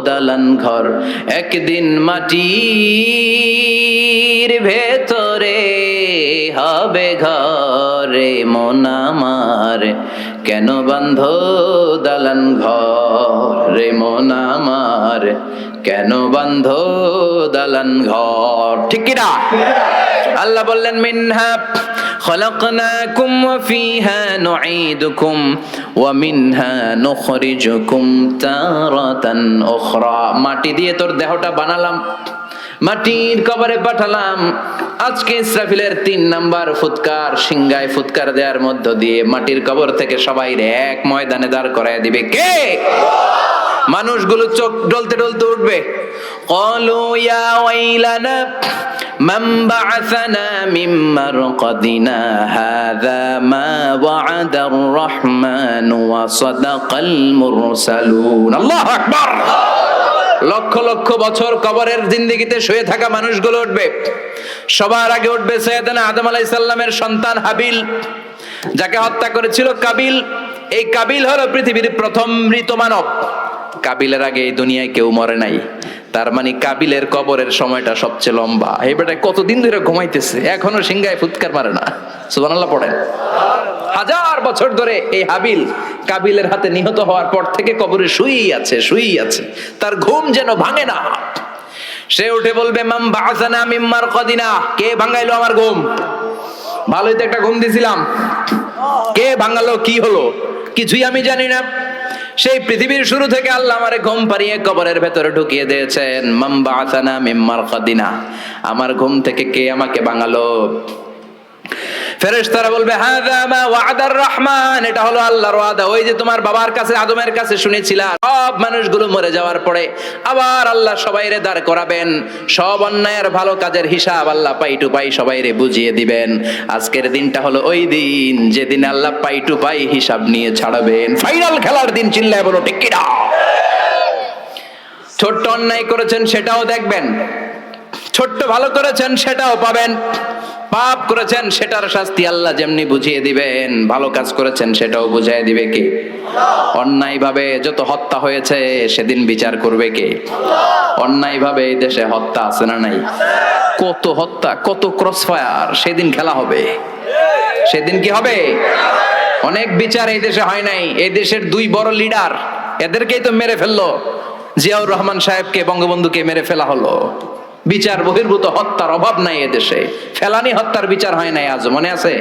দালান ঘর, একদিন মাটির ভেতরে হবে ঘরে। মন আমার কেন বান্ধ দালান ঘরে। মন আমার কেন বান্ধ দালান ঘর। ঠিক কি না? আল্লাহ বললেন মিনহা খলাকনাকুম ওয়া ফিহা নুঈদুকুম ওয়া মিনহা নুখরিজুকুম তারাতান উখরা। মাটি দিয়ে তোর দেহটা বানালাম, মাটির কবরে পাঠালাম। আজকে ইসরাফিলের 3 নাম্বার ফুৎকার, সিংগায় ফুৎকার দেওয়ার মধ্য দিয়ে মাটির কবর থেকে সবাই এক ময়দানে দাঁড় করায় দিবে কে? মানুষগুলো চোখ ডলতে ডলতে উঠবে। ক্বালু ইয়া ওয়াইলানা মান বা'আসানা মিন মারকাদিনা হাযা মা ওয়া'আদার রাহমানু ওয়া সাদাকাল মুরসালুন। আল্লাহু আকবার। লক্ষ লক্ষ বছর কবরের জিন্দেগিতে শুয়ে থাকা মানুষগুলো উঠবে। সবার আগে উঠবে সাইয়েদনা আদম আলাইহিস সালামের সন্তান হাবিল, যাকে হত্যা করেছিল কাবিল। এই কাবিল হলো পৃথিবীর প্রথম মৃত মানব। কাবিলের আগে এই দুনিয়ায় কেউ মরে নাই, তার মানে কাবিলের কবরের সময়টা সবচেয়ে লম্বা। এই বেটা কতদিন ধরে ঘুমাইতেছে, এখনো সিংহায় ফুৎকার মারে না। সুবহানাল্লাহ পড়েন। 1000 বছর ধরে এই হাবিল কাবিলের হাতে নিহত হওয়ার পর থেকে কবরে শুয়েই আছে, তার ঘুম যেন ভাঙে না। সে উঠে বলবে মান বা'আসানা মিন মারকাদিনা, কে ভাঙাইলো আমার ঘুম? ভালোই তো একটা ঘুম দিছিলাম, কে ভাঙালো? কি হলো? কিছুই আমি জানি না। সেই পৃথিবীর শুরু থেকে আল্লাহ আমারে ঘুম পাড়িয়ে কবরের ভেতরে ঢুকিয়ে দিয়েছেন। মান বা'আসানা মিন মারকাদিনা, আমার ঘুম থেকে কে আমাকে ভাঙালো? ফেরেশতারা বলবে হাযা মা ওয়া'আদার রহমান, এটা হলো আল্লাহর ওয়াদা। ওই যে তোমার বাবার কাছে আদমের কাছে শুনেছিলা, সব মানুষগুলো মরে যাওয়ার পরে আবার আল্লাহ সবাইরে দাঁড় করাবেন, সব অন্যায় আর ভালো কাজের হিসাব আল্লাহ পাই টু পাই সবাইরে বুঝিয়ে দিবেন। আজকের দিনটা হলো ওই দিন যেদিন আল্লাহ পাই টু পাই হিসাব নিয়ে ছাড়বেন। ফাইনাল খেলার দিন। চিল্লায় বলো ঠিক কি না? ছোট্ট অন্যায় করেছেন সেটাও দেখবেন, ছোট্ট ভালো করেছেন সেটাও পাবেন, পাপ করেছেন সেটার শাস্তি আল্লাহ যেমনি বুঝিয়ে দিবেন, ভালো কাজ করেছেন সেটাও বুঝিয়ে দিবে কে? অন্যায় ভাবে যত হত্যা হয়েছে সেদিন বিচার করবে কে? অন্যায় ভাবে এই দেশে হত্যা আছে না নাই? কত হত্যা, কত ক্রসফায়ার, সেদিন খেলা হবে। সেদিন কি হবে? অনেক বিচার এই দেশে হয় নাই। এই দেশের 2 বড় লিডার, এদেরকেই তো মেরে ফেললো। জিয়াউর রহমান সাহেবকে, বঙ্গবন্ধুকে মেরে ফেলা হলো। বিচার বহির্ভূত হত্যার অভাব নাই এদেশে। ফেলানি হত্যার বিচার হয় নাই আজ, মনে আছে?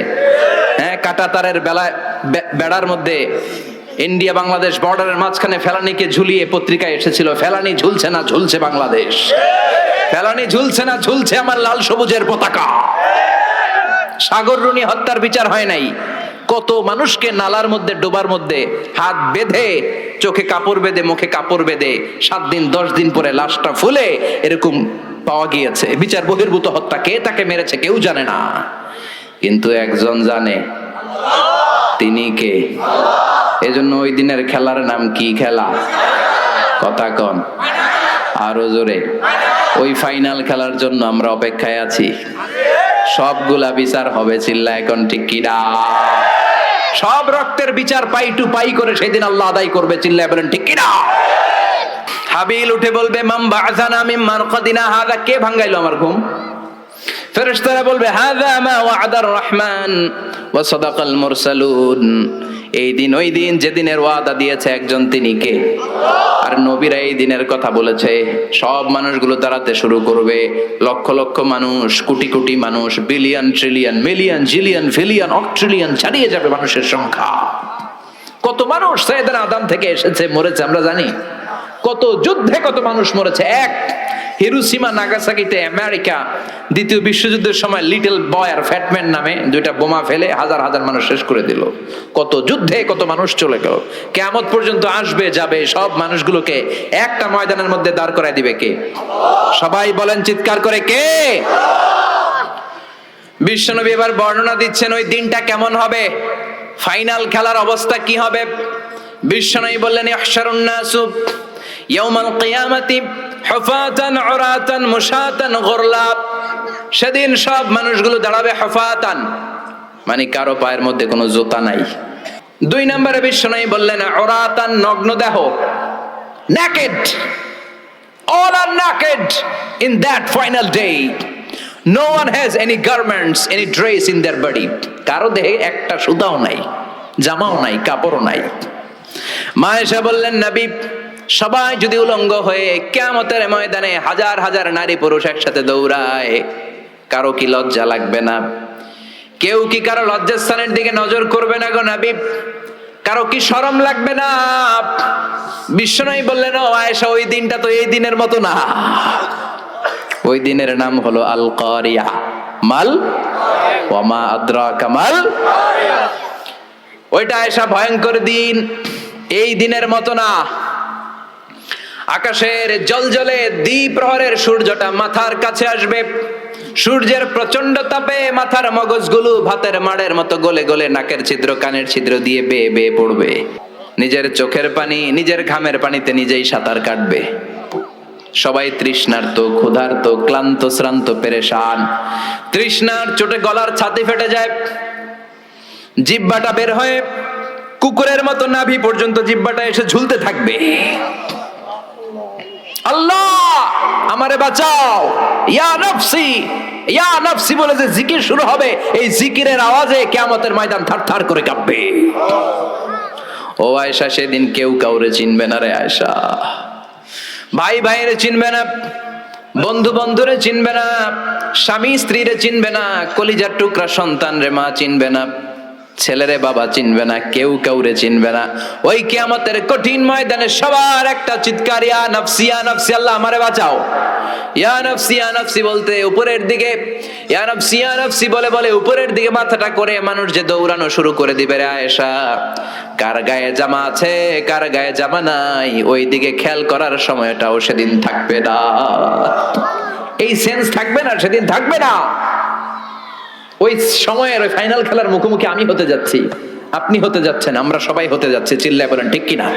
হ্যাঁ, কাঁটাতারের বেড়ার মধ্যে ইন্ডিয়া বাংলাদেশ বর্ডারের মাঝখানে ফেলানিকে ঝুলিয়ে পত্রিকায় এসেছিল, ফেলানি ঝুলছে না ঝুলছে বাংলাদেশ, ফেলানি ঝুলছে না ঝুলছে আমার লাল সবুজের পতাকা। সাগর রুনি হত্যার বিচার হয় নাই। কত মানুষকে নালার মধ্যে, ডোবার মধ্যে হাত বেঁধে, চোখে কাপড় বেঁধে, মুখে কাপড় বেঁধে 7 দিন 10 দিন পরে লাশটা ফুলে এরকম পাওয়া গিয়েছে। বিচার বহির্ভূত হত্যা, কে তাকে মেরেছে কেউ জানে না, কিন্তু একজন জানে, তিনি কে? এজন্য ওই দিনের খেলার নাম কি খেলা? কথা কন আরো জোরে। ওই ফাইনাল খেলার জন্য আমরা অপেক্ষায় আছি। সবগুলা বিচার হবে, চিল্লা এখন ঠিক কিনা? সব রক্তের বিচার পাই টু পাই করে সেদিন আল্লাহ আদায় করবে, চিল্লায় বলেন ঠিক কিনা? হাবিল উঠে বলবে মান বা'আসানা মিন মারকাদিনা হাযা, কে ভাঙাইলো আমার ঘুম? ফেরেশতারা বলবে হাযা মা ওয়া'আদার রহমান ওয়া সাদাকাল মুরসালুন, এই দিন ওই দিন যেদিনের ওয়াদা দিয়েছে একজন, তিনি কে? আর নবীরা এই দিনের কথা বলেছে। সব মানুষগুলো দাঁড়াতে শুরু করবে, লক্ষ লক্ষ মানুষ, কোটি কোটি মানুষ, বিলিয়ন ট্রিলিয়ন মিলিয়ন জিলিয়ন ফিলিয়ন অক্ট্রিলিয়ন ছাড়িয়ে যাবে মানুষের সংখ্যা। কত মানুষ সাইয়েদনা আদম থেকে এসেছে, মরেছে আমরা জানি। কত যুদ্ধে কত মানুষ মরেছে। এক হিরোশিমা নাগাসাকিতে আমেরিকা দ্বিতীয় বিশ্বযুদ্ধের সময় লিটল বয় আর ফ্যাটম্যান নামে 2টা বোমা ফেলে হাজার হাজার মানুষ শেষ করে দিল। কত যুদ্ধে কত মানুষ চলে গেল। কিয়ামত পর্যন্ত আসবে যাবে, সব মানুষগুলোকে একটা ময়দানের মধ্যে দাঁড় করায় দিবে কে? সবাই বলেন চিৎকার করে, কে? বিশ্বনবী এবার বর্ণনা দিচ্ছেন ওই দিনটা কেমন হবে। ফাইনাল খেলার অবস্থা কি হবে? বিশ্বনবী বললেন, ইহশারুন নাসু ইয়াউমাল কিয়ামাতি হুফাতান উরাতান মুশাতান গুরলা। সেদিন সব মানুষগুলো দাঁড়াবে হুফাতান, মানে কারো পায়ের মধ্যে কোনো জুতা নাই। 2 নম্বরে বিশ্বনবী বললেন উরাতান, নগ্ন দেহ, naked, all are naked in that final day. No one has any garments, any dress in their body. কারো দেহে একটা সুতাও নাই, জামাও নাই, কাপড়ও নাই। মা আয়েশা বললেন, নবী, সবাই যদি উলঙ্গ হয়ে কিয়ামতের ময়দানে হাজার হাজার নারী পুরুষ একসাথে দৌড়ায়, কারো কি লজ্জা লাগবে না? কেউ কি কারো লজ্জাস্থানের দিকে নজর করবে না গো নবী? কারো কি শরম লাগবে না? বিশ্বনবী বললেন, ও আয়েশা, ওই দিনটা তো এই দিনের মতো না। ওই দিনের নাম হলো আল কারিয়া। মাল ওয়া মা আদরাকা মাল। ওইটা আয়েশা ভয়ঙ্কর দিন, এই দিনের মতো না। আকাশের জলজলে দ্বিপ্রহরের সূর্যটা মাথার কাছে আসবে, সূর্যের প্রচন্ড তাপে মাথার মগজগুলো ভাতের মাড়ের মতো গলে গলে নাকের ছিদ্র কানের ছিদ্র দিয়ে বেয়ে বেয়ে পড়বে। নিজের চোখের পানি, নিজের ঘামের পানিতে নিজেই সাঁতার কাটবে। সবাই তৃষ্ণার্ত, ক্ষুধার্ত, ক্লান্ত, শ্রান্ত, পেরেশান। তৃষ্ণার চোটে গলার ছাতি ফেটে যায়, জিহ্বাটা বের হয়ে কুকুরের মতো নাভি পর্যন্ত জিহ্বাটা এসে ঝুলতে থাকবে। আল্লাহ আমারে বাঁচাও, ইয়া নফসি, ইয়া নফসি বলে যে জিকির শুরু হবে, এই জিকিরের আওয়াজে কিয়ামতের ময়দান থারথার করে কাঁপবে। ও আয়েশা, সেদিন কেউ কাউরে চিনবে না রে আয়েশা। ভাই ভাইরে চিনবে না, বন্ধু বন্ধুরে চিনবে না, স্বামী স্ত্রীরে চিনবে না, কলিজার টুকরা সন্তান রে মা চিনবে না, ছেলেরে বাবা চিনবে না, কেউ কাউরে চিনবে না। ওই কিয়ামতের কঠিন ময়দানে সবার একটা চিৎকার, ইয়া নফসি, ইয়া নফসি, আল্লাহ আমারে বাঁচাও। ইয়া নফসি, ইয়া নফসি বলতে উপরের দিকে, ইয়া নফসি, ইয়া নফসি বলে বলে উপরের দিকে মাথাটা করে মানুষ যে দৌড়ানো শুরু করে দিবে রে আয়েশা। কার গায়ে জামা আছে, কার গায়ে জামা নাই, ওই দিকে খেয়াল করার সময়টাও সেদিন থাকবে না। এই সেন্স থাকবে না, সেদিন থাকবে না। ওই সময়ের ওই ফাইনাল খেলার মুখোমুখি আমি হতে যাচ্ছি, আপনি হতে যাচ্ছেন, আমরা সবাই হতে যাচ্ছি। চিল্লায় বলেন ঠিক কিনা?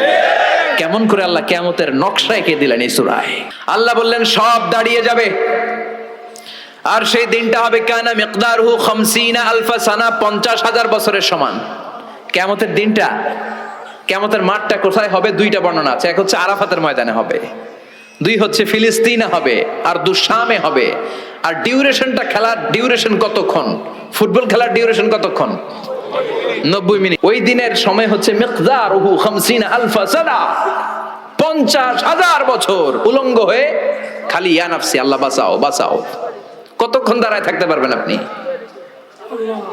কেমন করে আল্লাহ কিয়ামতের নকশা এঁকে দিলেন এই সূরায়। আল্লাহ বললেন সব দাঁড়িয়ে যাবে, আর সেই দিনটা হবে কানা মিকদারহু 50 আলফা সানা, 50,000 বছরের সমান। কিয়ামতের দিনটা, কিয়ামতের মাঠটা কোথায় হবে? 2টা বর্ণনা আছে। এক হচ্ছে আরাফাতের ময়দানে হবে, 2 হচ্ছে ফিলিস্তিনে হবে, আর 2 শামে হবে। আর ডিউরেশনটা, খেলার ডিউরেশন কতক্ষণ? ফুটবল খেলার ডিউরেশন কতক্ষণ? 90 মিনিট। ওই দিনের সময় হচ্ছে মিকদারহু 50 আলফা সানা, 50,000 বছর উলঙ্গ হয়ে খালি ইয়া নফসি, আল্লাহ বাঁচাও বাঁচাও। কতক্ষণ দাঁড়ায় থাকতে পারবেন আপনি?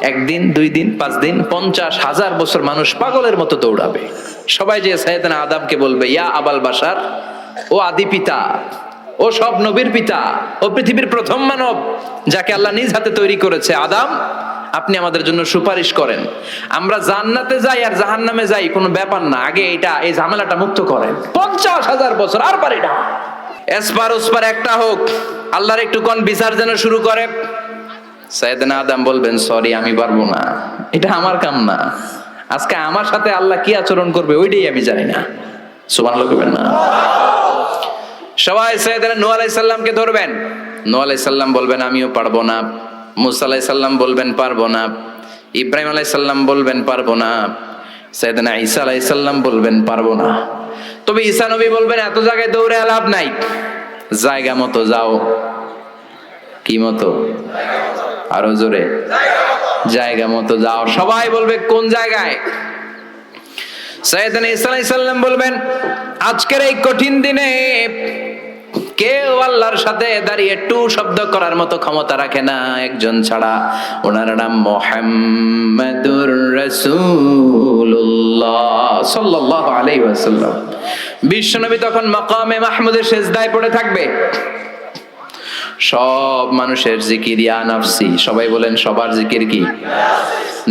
1 দিন, 2 দিন, 5 দিন, 50,000 বছর মানুষ পাগলের মতো দৌড়াবে। সবাই যে সাইয়েদনা আদমকে বলবে, ইয়া আবাল বাশার, ও আদি পিতা, ও সব নবীর পিতা, ও পৃথিবীর প্রথম মানব যাকে আল্লাহ নিজ হাতে তৈরি করেছে, আদম, আপনি আমাদের জন্য সুপারিশ করেন। আমরা জান্নাতে যাই আর জাহান্নামে যাই কোনো ব্যাপার না, আগে এই ঝামেলাটা মুক্ত করেন। 50,000 বছর আর পারি না। এসপার ওসপার একটা হোক, আল্লাহর একটু কোন বিচার যেন শুরু করে। সাইয়েদনা আদম বলবেন, সরি আমি পারবো না, এটা আমার কাম না। আজকে আমার সাথে আল্লাহ কি আচরণ করবে ওইটাই আমি জানি না। সুবহানাল্লাহ বলবেন না? সবাই সাইয়েদনা নূহ আলাইহিস সালামকে ধরবেন। নূহ আলাইহিস সালাম বলবেন আমিও পারবো না। মুসা আলাইহিস সালাম বলবেন পারবো না। ইব্রাহিম আলাইহিস সালাম বলবেন পারবো না। সাইয়েদনা ঈসা আলাইহিস সালাম বলবেন পারবো না। তবে ঈসা নবী বলবেন, এত জায়গায় দৌড়ে লাভ নাই, জায়গা মতো যাও। কি মতো? আরো জোরে, জায়গা মতো যাও। সবাই বলবে কোন জায়গায়? সাইয়েদনা ঈসা আলাইহিস সালাম বলবেন, আজকের এই কঠিন দিনে কেউ আল্লাহর সাথে দাঁড়িয়ে টু শব্দ করার মতো ক্ষমতা রাখে না, একজন ছাড়া। ওনার নাম মুহাম্মাদুর রাসূলুল্লাহ সাল্লাল্লাহু আলাইহি ওয়াসাল্লাম। বিশ্বনবী তখন মাকামে মাহমুদের সিজদায় পড়ে থাকবে। সব মানুষের জিকির ইয়া নফসি। সবাই বলেন, সবার জিকির কি?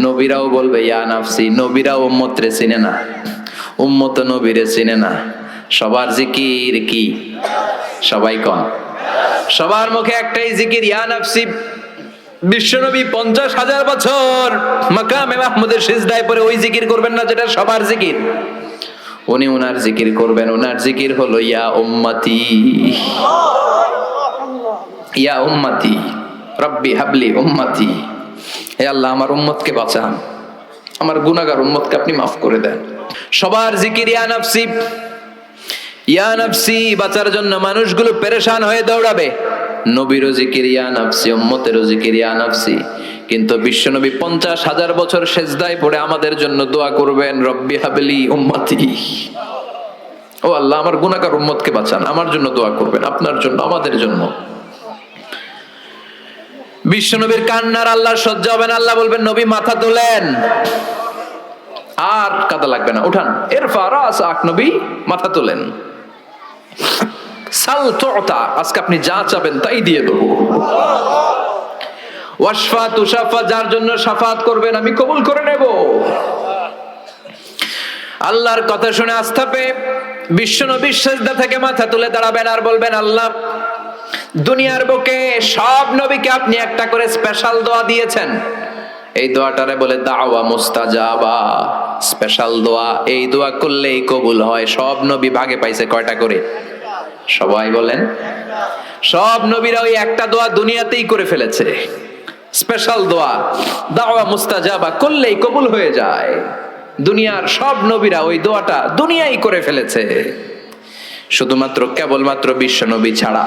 নবীরাও বলবে ইয়া নফসি। নবীরাও উম্মতরে চিনে না, উম্মত নবীরে চিনে না। সবার জিকির কি? সবাই কোন? সবার মুখে একটাই জিকির, ইয়া নফসি। বিশ্বনবী 50,000 বছর মাকামে মাহমুদের সিজদায় পড়ে ওই জিকির করবেন না যেটা সবার জিকির, উনি ওনার জিকির করবেন। ওনার জিকির হলো ইয়া উম্মতি, ইয়া উম্মতি রব্বি হাবলি উম্মতি, হে আল্লাহ আমার উম্মতকে বাঁচান, আমার গুনাহগার উম্মতকে আপনি মাফ করে দেন। সবার জিকির ইয়া নাফসি, ইয়া নাফসি। বাঁচার জন্য মানুষগুলো পেরেশান হয়ে দৌড়াবে। নবীরও জিকির ইয়া নাফসি, উম্মতেরও জিকির ইয়া নাফসি। কিন্তু বিশ্বনবী 50,000 বছর সেজদায় পড়ে আমাদের জন্য দোয়া করবেন রব্বি হাবলি উম্মতি, ও আল্লাহ আমার গুনাহগার উম্মতকে বাঁচান, আমার জন্য দোয়া করবেন, আপনার জন্য, আমাদের জন্য। বিশ্বনবীর কান্নার আল্লাহ সহ্য হবে না। আল্লাহ বলবেন নবী মাথা তোলেন, আর কাদা লাগবে না, উঠান, ইরফা রাসাক, নবী মাথা তোলেন। সাল তুতা, আজকে আপনি যা চাবেন তাই দিয়ে দেবো। ওয়াশফা তুশাফা, যার জন্য শাফাত করবেন আমি কবুল করে নেব। আল্লাহর কথা শুনে আস্থা পেয়ে বিশ্বনবী সিজদা থেকে মাথা তুলে দাঁড়াবেন আর বলবেন আল্লাহ, দুনিয়ার বুকে সব নবীকে আপনি একটা করে স্পেশাল দোয়া দিয়েছেন। এই দোয়াটারে বলে দাওয়া মুস্তাজাবা, স্পেশাল দোয়া। এই দোয়া করলেই কবুল হয়। সব নবী ভাগে পাইছে কয়টা করে? সবাই বলেন। সব নবীরা ওই একটা দোয়া দুনিয়াতেই করে ফেলেছে, স্পেশাল দোয়া দাওয়া মুস্তাজাবা, করলেই কবুল হয়ে যায়। দুনিয়ার সব নবীরা ওই দোয়াটা দুনিয়ায় করে ফেলেছে, শুধুমাত্র কেবলমাত্র বিশ্ব নবী ছাড়া।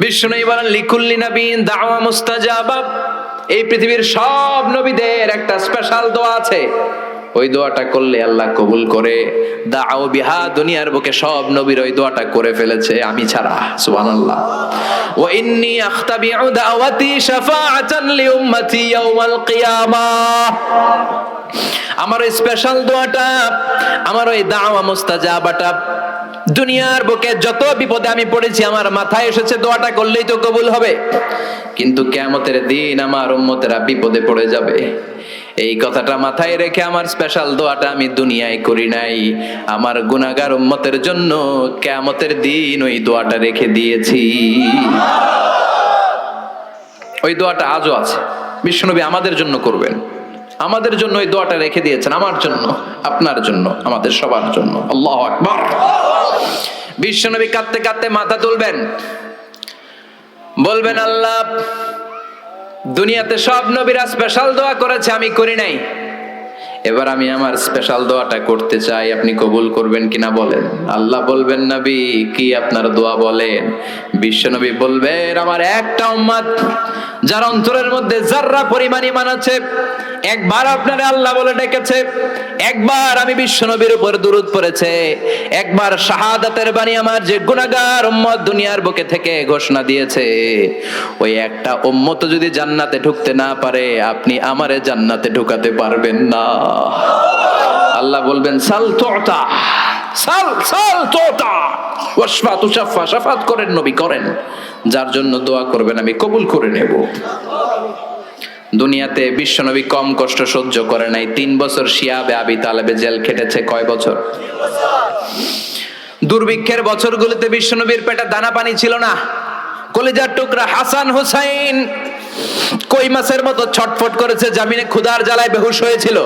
বিশ্ব নবী বলেন লিকুল্লি নবীন দাওয়া মুস্তাজাবা, এই পৃথিবীর সব নবীদের একটা স্পেশাল দোয়া আছে, ওই দোয়াটা করলে আল্লাহ কবুল করে। দাও বিহা, দুনিয়ার বুকে সব নবীর ওই দোয়াটা করে ফেলেছে, আমি ছাড়া। সুবহানাল্লাহ। ওয়া ইন্নী আখতাবিউ দাওয়াতি শাফাআতান লিউম্মতি ইয়াউমাল কিয়ামাহ, আমার ওই স্পেশাল দোয়াটা, আমার ওই দাওয়া মুস্তাজাবাটা দুনিয়ার বুকে যত বিপদে আমি পড়েছি আমার মাথায় এসেছে দোয়াটা করলেই তো কবুল হবে। কিন্তু কিয়ামতের দিন আমার উম্মতেরা বিপদে পড়ে যাবে, এই কথাটা মাথায় রেখে আমার স্পেশাল দোয়াটা আমি দুনিয়ায় করি নাই, আমার গুনাহগার উম্মতের জন্য কিয়ামতের দিন ওই দোয়াটা রেখে দিয়েছি। ওই দোয়াটা আজও আছে, বিশ্বনবী আমাদের জন্য করবেন, আমাদের জন্য ওই দোয়াটা রেখে দিয়েছেন, আমার জন্য, আপনার জন্য, আমাদের সবার জন্য। আল্লাহু আকবার। বিশ্বনবী কাঁদতে কাঁদতে মাথা তুলবেন, বলবেন আল্লাহ, দুনিয়াতে সব নবীরা স্পেশাল দোয়া করেছে, আমি করি নাই, এবার আমি আমার স্পেশাল দোয়াটা করতে চাই, আপনি কবুল করবেন কিনা বলেন। আল্লাহ বলবেন নবী কি আপনার দোয়া বলেন? বিশ্বনবী বলবেন আমার একটা উম্মত যার অন্তরের মধ্যে যাররা পরিমাণ ঈমান আছে, একবার আপনারে আল্লাহ বলে ডেকেছে, একবার আমি বিশ্বনবীর উপর দুরূদ পড়েছে, একবার শাহাদাতের বাণী আমার যে গুনাহগার উম্মত দুনিয়ার বুকে থেকে ঘোষণা দিয়েছে, ওই একটা উম্মত যদি জান্নাতে ঢুকতে না পারে আপনি আমারে জান্নাতে ঢুকাতে পারবেন না। আল্লাহ বলবেন সাল তুতা, সাল সাল তুতা ওয়াশফা তুশাফা, শাফাত করেন নবী, করেন, যার জন্য দোয়া করবেন আমি কবুল করে নেব। দুনিয়াতে বিশ্বনবী কম কষ্ট সহ্য করে নাই। 3 বছর শিয়াবে আবি তালেবে জেল খেটেছে। কয় বছর? দুর্ভিক্ষের বছরগুলোতে বিশ্বনবীর পেটে দানা পানি ছিল না। কলিজার টুকরা হাসান হুসাইন কই মাছের মতো ছটফট করেছে, জামিনে ক্ষুধার জ্বালায় বেহুশ হয়েছিল।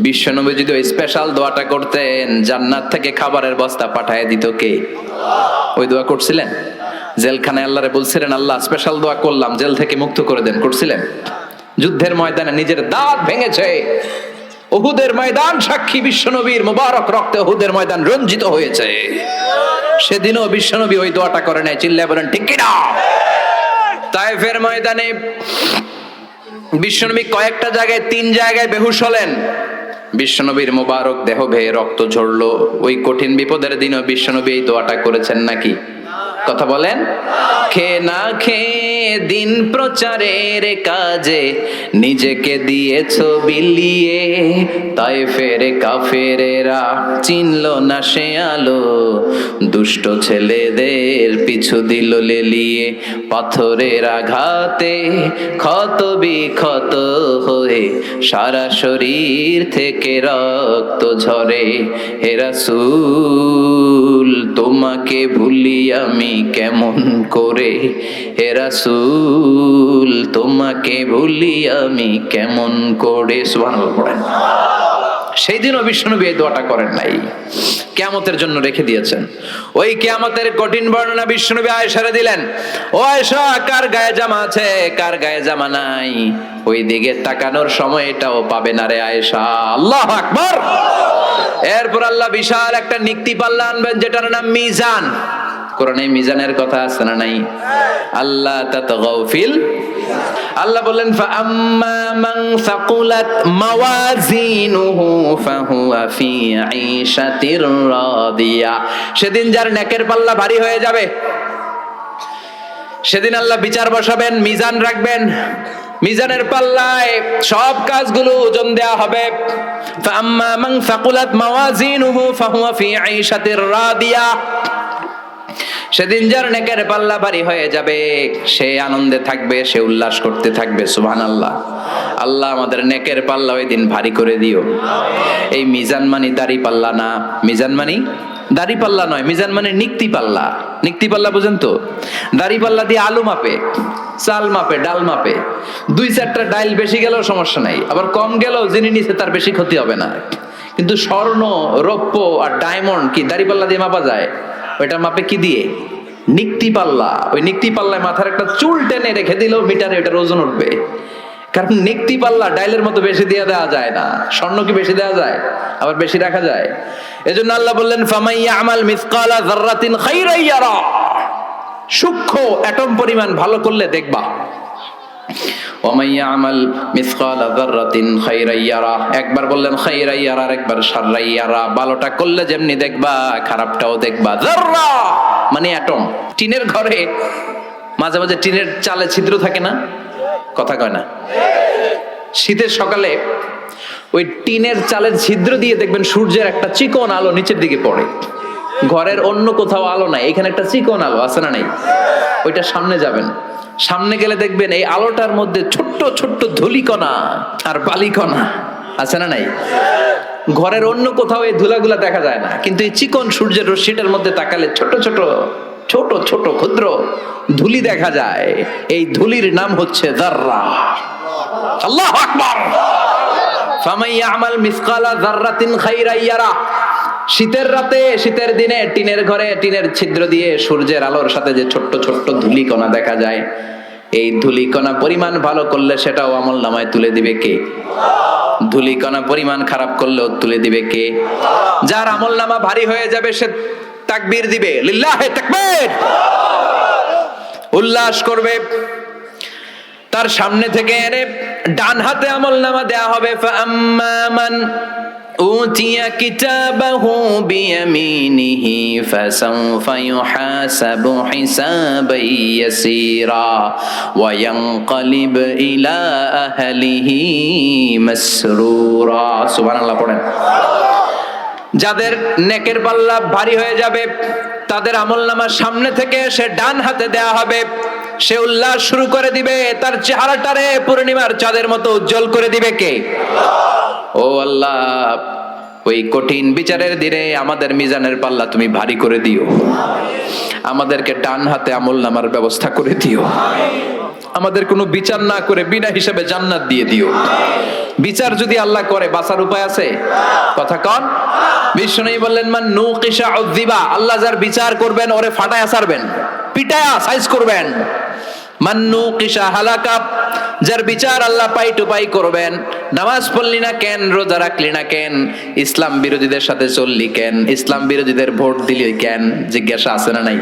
বিশ্বনবী যদি ওই স্পেশাল দোয়াটা করতেন, জান্নাত থেকে খাবারের বস্তা পাঠায় দিত কে? ওই দোয়া করছিলেন? জেলখানায় আল্লাহরে বলছিলেন আল্লাহ স্পেশাল দোয়া করলাম, জেল থেকে মুক্ত করে দেন, করছিলেন? যুদ্ধের ময়দানে নিজের দাঁত ভেঙেছে, উহুদের ময়দান সাক্ষী, বিশ্বনবীর মুবারক রক্তে উহুদের ময়দান রঞ্জিত হয়েছে। সেদিনও বিশ্বনবী ওই দোয়াটা করে নাই। চিল্লায় বলেন ঠিক কিনা? তায়েফের ময়দানে বিশ্বনবী কয়েকটা জায়গায়, 3 জায়গায় বেহুশ হলেন। বিশ্বনবীর মুবারক দেহ বেয়ে রক্ত ঝরলো। ওই কঠিন বিপদের দিনও বিশ্বনবী এই দোয়াটা করেছেন নাকি? কথা বলেন। খেয়ে না খেয়ে দিন প্রচারের কাজে নিজেকে দিয়েছো বিলিয়ে, তায়েফের কাফেরেরা চিনল না সে আলো, দুষ্ট ছেলেদের পিছু দিল লেলিয়ে, পাথরের আঘাতে ক্ষত বিক্ষত হয়ে সারা শরীর থেকে রক্ত ঝরে। হে রাসূল তোমাকে ভুলি আমি কেমন করে, হে রাসূল তোমাকে ভুলি আমি কেমন করে। সুবহানাল্লাহ পড়েন। সেই দিনও বিশ্বনবী এই দোয়াটা করেন নাই, কিয়ামতের জন্য রেখে দিয়েছেন। ওই কিয়ামতের কঠিন বর্ণনা বিশ্বনবী আয়েশারে দিলেন। ও আয়েশা, কার গায়ে জামা আছে, কার গায়ে জামা নাই, ওই দিকে তাকানোর সময় এটাও পাবে না রে আয়েশা। আল্লাহু আকবার। এরপর আল্লাহ বিশাল একটা নিক্তি পাল্লা আনবেন, যেটার নাম মিজান। কোরআনে মিজানের কথা আছে না নাই? আল্লাহ তাতগাউ ফিল, আল্লাহ বলেন ফাআম্মা মান সাকুলাত মাওয়াজিনুহু ফাহুয়া ফি আইশাতির রাদিয়া। সেদিন যার নেকের পাল্লা ভারী হয়ে যাবে, সেদিন আল্লাহ বিচার বসাবেন, মিজান রাখবেন। মিজানের পাল্লায় সব কাজগুলো ওজন দেয়া হবে। ফাআম্মা মান সাকুলাত মাওয়াজিনুহু ফাহুয়া ফি আইশাতির রাদিয়া। সেদিন যার নেকের পাল্লা ভারী হয়ে যাবে, সে আনন্দে থাকবে, সে উল্লাস করতে থাকবে। সুবহানাল্লাহ। আল্লাহ আমাদের নেকের পাল্লা ওই দিন ভারী করে দিও। এই মিজান মানে দাড়ি পাল্লা না, মিজান মানে দাড়ি পাল্লা নয়, মিজান মানে নিক্তি পাল্লা। নিক্তি পাল্লা বুঝেন তো? দাড়ি পাল্লা দিয়ে আলু মাপে, চাল মাপে, ডাল মাপে। 2-4টা ডাল বেশি গেলেও সমস্যা নাই, আবার কম গেলেও যিনি নিচে তার বেশি ক্ষতি হবে না। কিন্তু স্বর্ণ, রৌপ্য আর ডায়মন্ড কি দাড়ি পাল্লা দিয়ে মাপা যায়? ওইটা মাপে কি দিয়ে? নিক্তি পাল্লা। ওই নিক্তি পাল্লায় মাথার একটা চুল টেনে রেখে দিলেও মিটারে ওটার ওজন উঠবে। কারণ নিক্তি পাল্লা ডাইলের মতো বেশি দিয়ে দেওয়া যায় না। স্বর্ণ কি বেশি দেওয়া যায়? আবার বেশি রাখা যায়? এজন্য আল্লাহ বললেন ফামান ইয়ামাল মিসকালা যাররাতিন খাইরান ইয়ারা। সূক্ষ্ম অ্যাটম পরিমাণ ভালো করলে দেখবা। ওয়ামান ইয়ামাল মিসকালা যাররাতিন খাইরান ইয়ারা। একবার বললেন খাইরান ইয়ারা, একবার শাররান ইয়ারা। ভালোটা করলে যেমনি দেখবা, খারাপটাও দেখবা। যাররা মানে অ্যাটম। টিনের ঘরে মাঝে মাঝে টিনের চালে ছিদ্র থাকে না? কথা কয় না? শীতের সকালে ওই টিনের চালের ছিদ্র দিয়ে দেখবেন সূর্যের একটা চিকন আলো নিচের দিকে পড়ে। ঘরের অন্য কোথাও আলো নাই, এখানে একটা চিকন আলো আছে না নাই? ওইটা সামনে যাবেন, সামনে গেলে দেখবেন এই আলোটার মধ্যে ছোট্ট ছোট্ট ধূলিকণা আর বালিকণা আছে না নাই? ঘরের অন্য কোথাও এই ধুলাগুলা দেখা যায় না, কিন্তু এই চিকন সূর্যের রশ্মিটার মধ্যে তাকালে ছোট ছোট ছোট ছোট ক্ষুদ্র ধুলি দেখা যায়। এই ধুলির নাম হচ্ছে যাররা। আল্লাহু আকবার। ফামান ইয়ামাল মিসকালা যাররাতিন খাইরান ইয়ারা। শীতের রাতে, শীতের দিনে টিনের ঘরে টিনের ছিদ্র দিয়ে সূর্যের আলোর সাথে যে ছোট্ট ছোট্ট ধুলিকণা দেখা যায়, এই ধুলিকণা পরিমাণ ভালো করলে সেটাও আমলনামায় তুলে দিবে কে? ধুলিকণা পরিমাণ খারাপ করলেও তুলে দিবে কে? যার আমলনামা ভারী হয়ে যাবে সে তাকবীর দিবে, লিল্লাহে তাকবীর, উল্লাস করবে। তার সামনে থেকে এনে ডান হাতে আমলনামা দেয়া হবে। ফাআম্মা মান উতিয়া কিতাবাহু বিয়ামিনিহি ফাসাউফা ইউহাসাবু হিসাবান ইয়াসীরা ওয়া ইয়ানকালিব ইলা আহলিহি মাসরুরা। সুবহানাল্লাহ পড়েন। যাদের নেকের পাল্লা ভারী হয়ে যাবে তাদের আমলনামা সামনে থেকে সে ডান হাতে দেয়া হবে। সে উল্লাস শুরু করে দিবে, তার চেহারাটারে পূর্ণিমার চাঁদের মতো উজ্জ্বল করে দিবে কে? ও আল্লাহ, ওই কঠিন বিচারের দিনে আমাদের মিজানের পাল্লা তুমি ভারী করে দিও। আমাদেরকে ডান হাতে আমলনামার ব্যবস্থা করে দিও। আমাদের কোনো বিচার না করে বিনা হিসাবে জান্নাত দিয়ে দিও। বিচার যদি আল্লাহ করে বাঁচার উপায় আছে? কথা কন। বিষ্ণু বললেন মান নুকিশা উযিবা। আল্লাহ যার বিচার করবেন ওরে ফাটায়া ছাড়বেন, পিটায়া সাইজ করবেন। মান নুকিশা হালাকা। যার বিচার আল্লাহ পাই টু পাই করবেন। নামাজ পড়লি না কেন, রোজা রাখলি না কেন, ইসলাম বিরোধীদের সাথে চললি কেন, ইসলাম বিরোধীদের ভোট দিলি কেন, জিজ্ঞাসা আছে না নাই?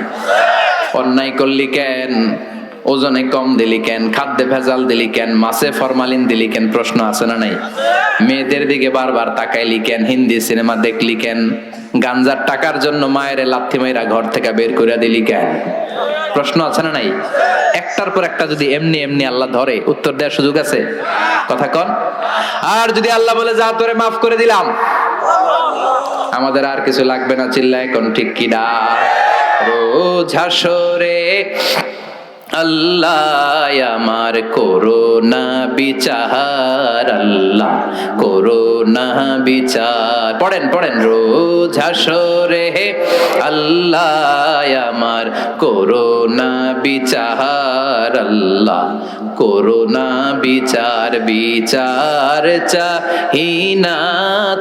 অন্যায় করলি কেন, ওজনে কম দিলি কেন, খাদ্যে ভেজাল দিলি কেন, মাছে ফরমালিন দিলি কেন, প্রশ্ন আছে না নাই? মেয়েদের দিকে বারবার তাকাইলি কেন, হিন্দি সিনেমা দেখলি কেন, গাঞ্জার টাকার জন্য মায়ের লাথি মাইরা ঘর থেকে বের করে দিলি কেন, প্রশ্ন আছে না নাই? একটার পর একটা যদি এমনি এমনি আল্লাহ ধরে, উত্তর দেওয়ার সুযোগ আছে? কথা কন। আর যদি আল্লাহ বলে যা তোরে মাফ করে দিলাম, আমাদের আর কিছু লাগবে না, চিল্লায় কোন ঠিক কিনা? রোজ হাসরে আল্লাহ আমার করোনা বিচার, আল্লাহ করোনা বিচার। পড়েন পড়েন রোজ হাসরে আল্লাহ আমার করোনা বিচার, আল্লাহ করোনা বিচার। বিচার চাহিনা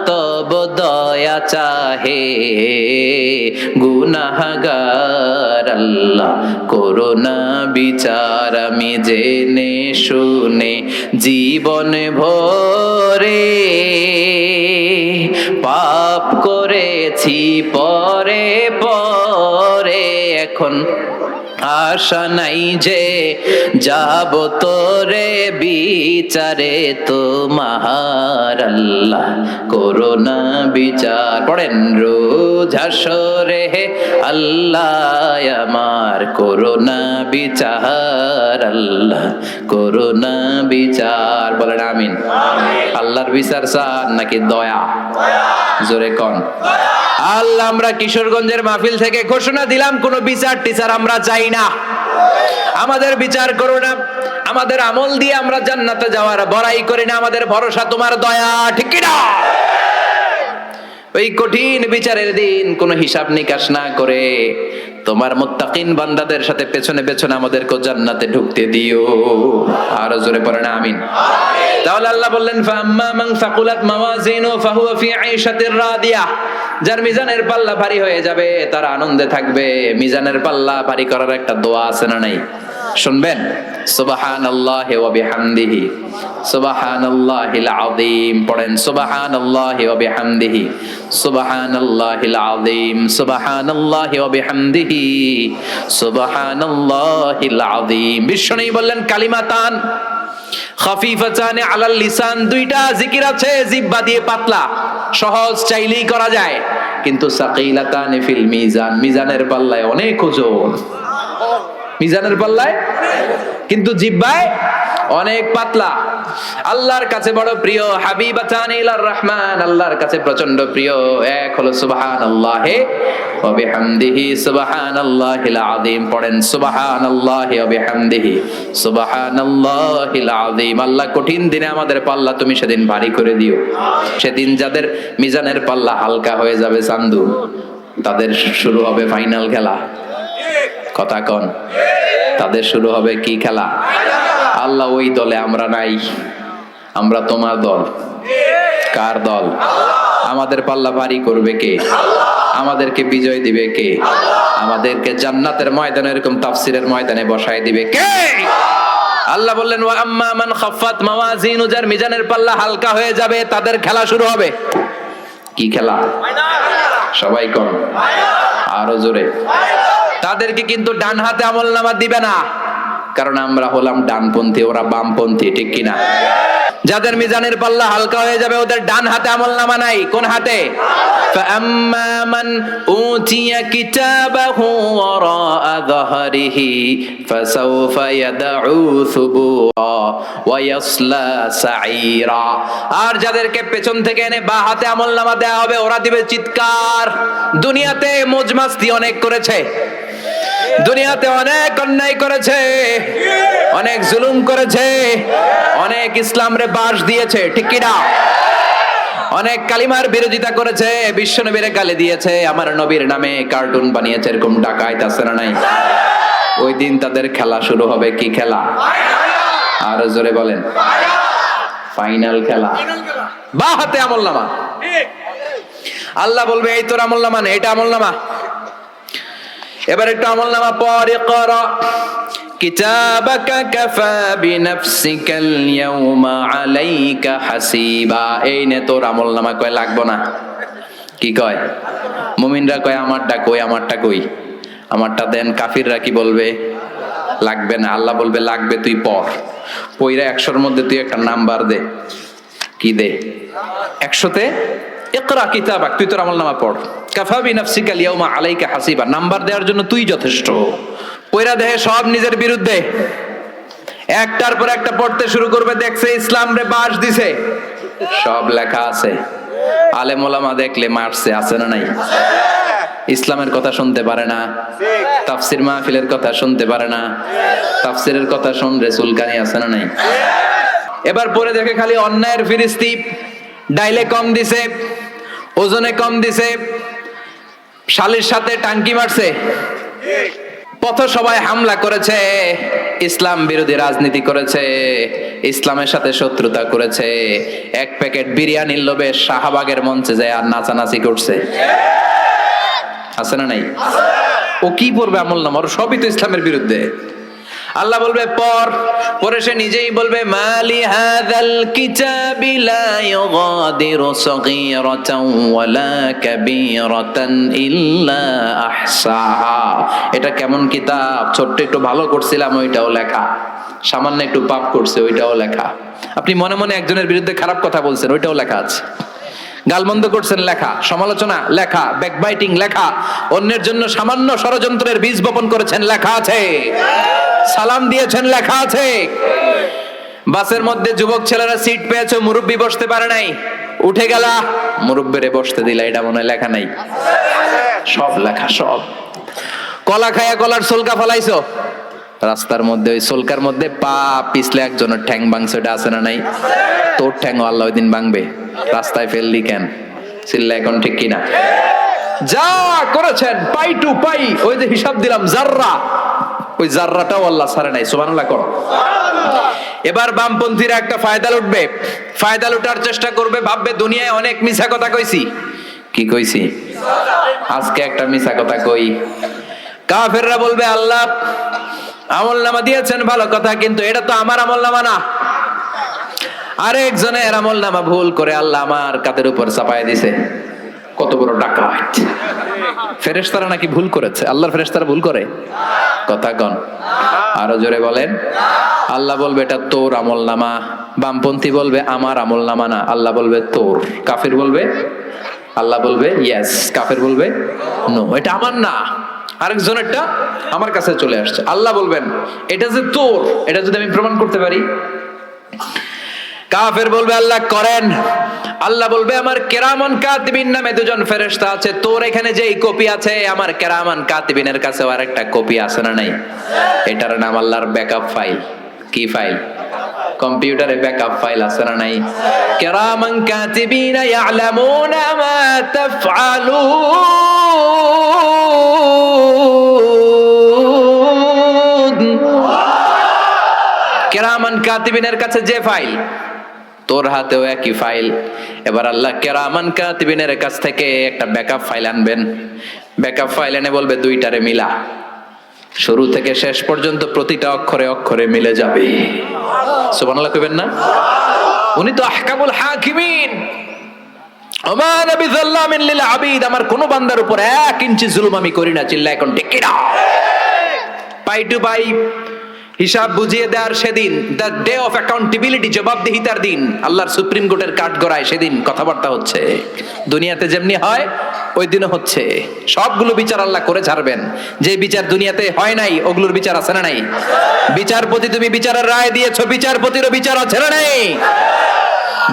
তব দয়া চাহে গুনাহগার, আল্লাহ করোনা বিচার। আমি জেনে শুনে জীবন ভরে পাপ করেছি পরে পরে, এখন আশা নাই যে যাব তোরে বিচারে তোমার, আল্লাহ করোনা বিচার। পড়েন রোজ হাসরে আল্লাহ আমার করোনা বিচার, আল্লাহ করোনা বিচার। বলেন আমিন। আল্লাহর বিচার চান নাকি দয়া? জোরে কোন। আল্লাহ আমরা কিশোরগঞ্জের মাহফিল থেকে ঘোষণা দিলাম, কোন বিচার টিচার আমরা চাই না। আমাদের বিচার করো না, আমাদের আমল দিয়ে আমরা জান্নাতে যাওয়ার বড়াই করি না, আমাদের ভরসা তোমার দয়া, ঠিক কি না? ওই কঠিন বিচারের দিন কোনো হিসাব নিকাশ না করে তোমার মুত্তাকিন বান্দাদের সাথে পেছনে পেছনে আমাদেরকে জান্নাতে ঢুকতে দিও। আর জোরে পড়েন আমিন। তাহলে আল্লাহ বললেন ফাম্মা মান সাকুলাত মাওয়াজিনু ফাহুয়া ফি আইশাতির রাদিয়া, যার মিজানের পাল্লা ভারী হয়ে যাবে তার আনন্দে থাকবে। মিজানের পাল্লা ভারী করার একটা দোয়া আছে না নাই? শুনবেন? সুবহানাল্লাহি ওয়া বিহামদিহি সুবহানাল্লাহিল আযীম। পড়েন সুবহানাল্লাহি ওয়া বিহামদিহি সুবহানাল্লাহিল আযীম সুবহানাল্লাহি ওয়া বিহামদিহি সুবহানাল্লাহিল আযীম। বিশ্বনবী বললেন কালিমাতান খাফিফাতান আলাল লিসান, দুইটা জিকির আছে জিহ্বা দিয়ে পাতলা, সহজ চাইলেই করা যায়, কিন্তু সাকিলাতান ফিল মিজান, মিজানের পাল্লায় অনেক ওজন। মিজানের পাল্লায় কিন্তু জিহ্বায় অনেক পাতলা। আল্লাহর কাছে বড় প্রিয় হাবিবাতান ইলার রহমান, আল্লাহর কাছে প্রচন্ড প্রিয়। এক হলো সুবহানাল্লাহি ওয়া বিহামদিহি সুবহানাল্লাহিল আযীম। পড়েন সুবহানাল্লাহি ওয়া বিহামদিহি সুবহানাল্লাহিল আযীম। আল্লাহ কঠিন দিনে আমাদের পাল্লা তুমি সেদিন ভারী করে দিও। সেদিন যাদের মিজানের পাল্লা হালকা হয়ে যাবে চান্দু, তাদের শুরু হবে ফাইনাল খেলা। কথা কন, তাদের শুরু হবে কি খেলা? আল্লাহ ওই দলে আমরা নাই, আমরা তোমার দল। কার দল? আমাদের পাল্লা ভারী করবে কে? আমাদেরকে বিজয় দিবে কে? আমাদেরকে জান্নাতের ময়দানে এরকম তাফসীরের ময়দানে বসায় দিবে কে? আল্লাহ বললেন ওয়া আম্মা মান খাফফাত মাওয়াজিনু, যার মিজানের পাল্লা হালকা হয়ে যাবে তাদের খেলা শুরু হবে। কি খেলা? সবাই কোন, আরো জোরে। তাদেরকে কিন্তু ডান হাতে আমলনামা দিবে না, কারণ আমরা হলাম ডানপন্থী, ওরা বামপন্থী, ঠিক কিনা? যাদের মিজানের পাল্লা হালকা হয়ে যাবে ওদের ডান হাতে আমলনামা নাই। কোন হাতে? ফাআম্মা মান উতিয়া কিতাবাহু ওয়ারাআ যাহরিহি ফাসাউফা ইয়াদউ সুবুরা ওয়া ইয়াসলা সাঈরা। আর যাদেরকে পেছন থেকে এনে বাঁ হাতে আমলনামা দেয়া হবে ওরা দিবে চিৎকার। দুনিয়াতে মজমাস্তি অনেক করেছে, দুনিয়াতে অনেক অন্যায় করেছে, অনেক জুলুম করেছে, অনেক ইসলামরে বাস দিয়েছে, ঠিক কি না? অনেক কালিমার বিরোধিতা করেছে, বিশ্বনবীরে গালি দিয়েছে, আমার নবীর নামে কার্টুন বানিয়েছে, এরকম ডাকাইত আছে না নাই? ওই দিন তাদের খেলা শুরু হবে। কি খেলা? আর জোরে বলেন। ফাইনাল খেলা। বাঁ হাতে আমলনামা। আল্লাহ বলবে এই তোর আমলনামা না, এটা আমলনামা। এবার একটু আমলনামা পড়ে করা। কিতাবাকা কাফা বিনাফসিকাল ইয়াউমা আলাইকা হাসিবা। এই নে তোর আমলনামা। কয় লাগবো না। কি কয়? মুমিনরা কয় আমারটা কই, আমারটা কই, আমারটা দেন। কাফিররা কি বলবে? লাগবে না। আল্লাহ বলবে লাগবে, তুই পড়। পইরা 100-র মধ্যে তুই একটা নাম্বার দে। কি দে? 100-তে ইকরা কিতাবাক, তুই তোর আমলনামা পড়। কাফা বিনাফসিকাল ইয়াউমা আলাইকা হাসিবা, নাম্বার দেওয়ার জন্য তুই যথেষ্ট। পয়রা দেহে সব নিজের বিরুদ্ধে, একটার পর একটা পড়তে শুরু করবে। দেখছে ইসলাম রে বাস দিছে, সব লেখা আছে। আলেম ওলামা দেখলে মারছে, আছে না নাই? ইসলামের কথা শুনতে পারে না, তাফসির মাহফিলের কথা শুনতে পারে না, তাফসিরের কথা শুনলে চুলকানি আছে না নাই? এবার পরে দেখে খালি অন্যায়ের ফিরিস্তি, ডাইলে কম দিছে, ওজনে কম দিছে, শালির সাথে টাঙ্কি মারছে, পথসভায় হামলা করেছে, ইসলাম বিরোধী রাজনীতি করেছে, ইসলামের সাথে শত্রুতা করেছে, এক প্যাকেট বিরিয়ানির লোভে শাহবাগের মঞ্চে যায় আর নাচানাচি করছে, আছে না নাই? ও কি পড়বে আমলনামা? ওর সবই তো ইসলামের বিরুদ্ধে। আল্লাহ বলবে পরে সে নিজেই বলবে মালি হাযাল কিতাবি লা ইউগাদিরু সগীরাতান ওয়ালা কাবীরাতান ইল্লা আহসাহা। এটা কেমন কিতাব, ছোট্ট একটু ভালো করছিলাম ওইটাও লেখা, সামান্য একটু পাপ করছে ওইটাও লেখা, আপনি মনে মনে একজনের বিরুদ্ধে খারাপ কথা বলছেন ওইটাও লেখা আছে, গালমন্দ করছেন লেখা, সমালোচনা লেখা, ব্যাকবাইটিং লেখা, অন্যের জন্য সামান্য ষড়যন্ত্রের বীজ বপন করেছেন লেখা আছে, সালাম দিয়েছেন লেখা আছে। বাসের মধ্যে যুবক ছেলেরা সিট পেয়েছে, মুরব্বি বসতে পারে নাই, উঠে গেলা, মুরব্বিরে বসতে দিলা, এটা মনে হয় লেখা নাই? সব লেখা, সব। কলা খায়া কলার সোলকা ফলাইছো, রাস্তার মধ্যে ওই সোলকার মধ্যে পা পিছলে একজনের ঠ্যাং ভাঙছে, ওটা আছে না নাই? তোর ঠ্যাং আল্লাহ ওই দিন ভাঙবে, রাস্তায় ফেললি কেন? চিল্লা এখন ঠিক কিনা? যা করেছেন পাই টু পাই, ওই যে হিসাব দিলাম জাররা, ওই জাররাটাও আল্লাহ ছাড়ে নাই। সুবহানাল্লাহ করো। এবার বামপন্থীরা একটা ফায়দা লুটবে, ফায়দা লুটার চেষ্টা করবে, ভাববে দুনিয়ায় অনেক মিছা কথা কইছি। কি কইছি? আজকে একটা মিছা কথা কই। কাফেররা বলবে আল্লাহ আমলনামা দিয়েছেন ভালো কথা, কিন্তু এটা তো আমার আমলনামা না, আরেকজনের আমলনামা ভুল করে আল্লাহ আমার কাঁধের উপর চাপায় দিছে। কত বড় ডাকাত! ফেরেশতারা নাকি ভুল করেছে? আল্লাহর ফেরেশতারা ভুল করে? কথা কন, আরো জোরে বলেন। আল্লাহ বলবে এটা তোর আমলনামা, বামপন্থী বলবে আমার আমলনামা না, আল্লাহ বলবে তোর। কাফির বলবে, আল্লাহ বলবে ইয়েস, কাফির বলবে নো, এটা আমার না, আরেকজনেরটা আমার কাছে চলে আসছে। আল্লাহ বলবেন এটা যে তোর, এটা যদি আমি প্রমাণ করতে পারি। কাফের বলবে আল্লাহ করেন। আল্লাহ বলবে আমার কেরামান কাতিবিন নামে দুজন ফেরেশতা আছে, তোর এখানে যে এই কপি আছে আমার কেরামান কাতিবিনের কাছেও আরেকটা কপি আছে না নাই? এটার নাম আল্লাহর ব্যাকআপ ফাইল। কি ফাইল? কম্পিউটারে ব্যাকআপ ফাইল আছে না নাই? কেরামান কাতিবিনা ইয়ালামুনা মা তাফআলুন। কেরামান কাতিবিনের কাছে যে ফাইল, তোর হাতেও একই ফাইল। এবার আল্লাহ কেরামান কাতিবিনের কাছ থেকে একটা ব্যাকআপ ফাইল আনবেন, ব্যাকআপ ফাইল এনে বলবে দুইটারে মিলা, শুরু থেকে শেষ পর্যন্ত প্রতিটা অক্ষরে অক্ষরে মিলে যাবে। সুবহানাল্লাহ কইবেন না? উনি তো আহকামুল হাকিমিন। ওমা নবী যাল্লামিন লিল আবিদ, আমার কোন বান্দার উপর 1 ইঞ্চি জুলুম আমি করি না। চিল্লা এখন ঠিক কিনা? পাই টু পাই হিসাব বুঝিয়ে দেওয়ার সেদিন, দ্য ডে অফ অ্যাকাউন্টেবিলিটি, জবাবদিহিতার দিন, আল্লাহর সুপ্রিম কোর্টের কাঠ গড়ায়, সেদিন কথাবার্তা হচ্ছে। দুনিয়াতে যেমনি হয় ওই দিনও হচ্ছে। সবগুলো বিচার আল্লাহ করে ছাড়বেন। যে বিচার দুনিয়াতে হয় নাই ওগুলোর বিচার আছে না নাই? বিচারপতি তুমি বিচারের রায় দিয়েছো, বিচারপতিরও বিচার আছে না নাই?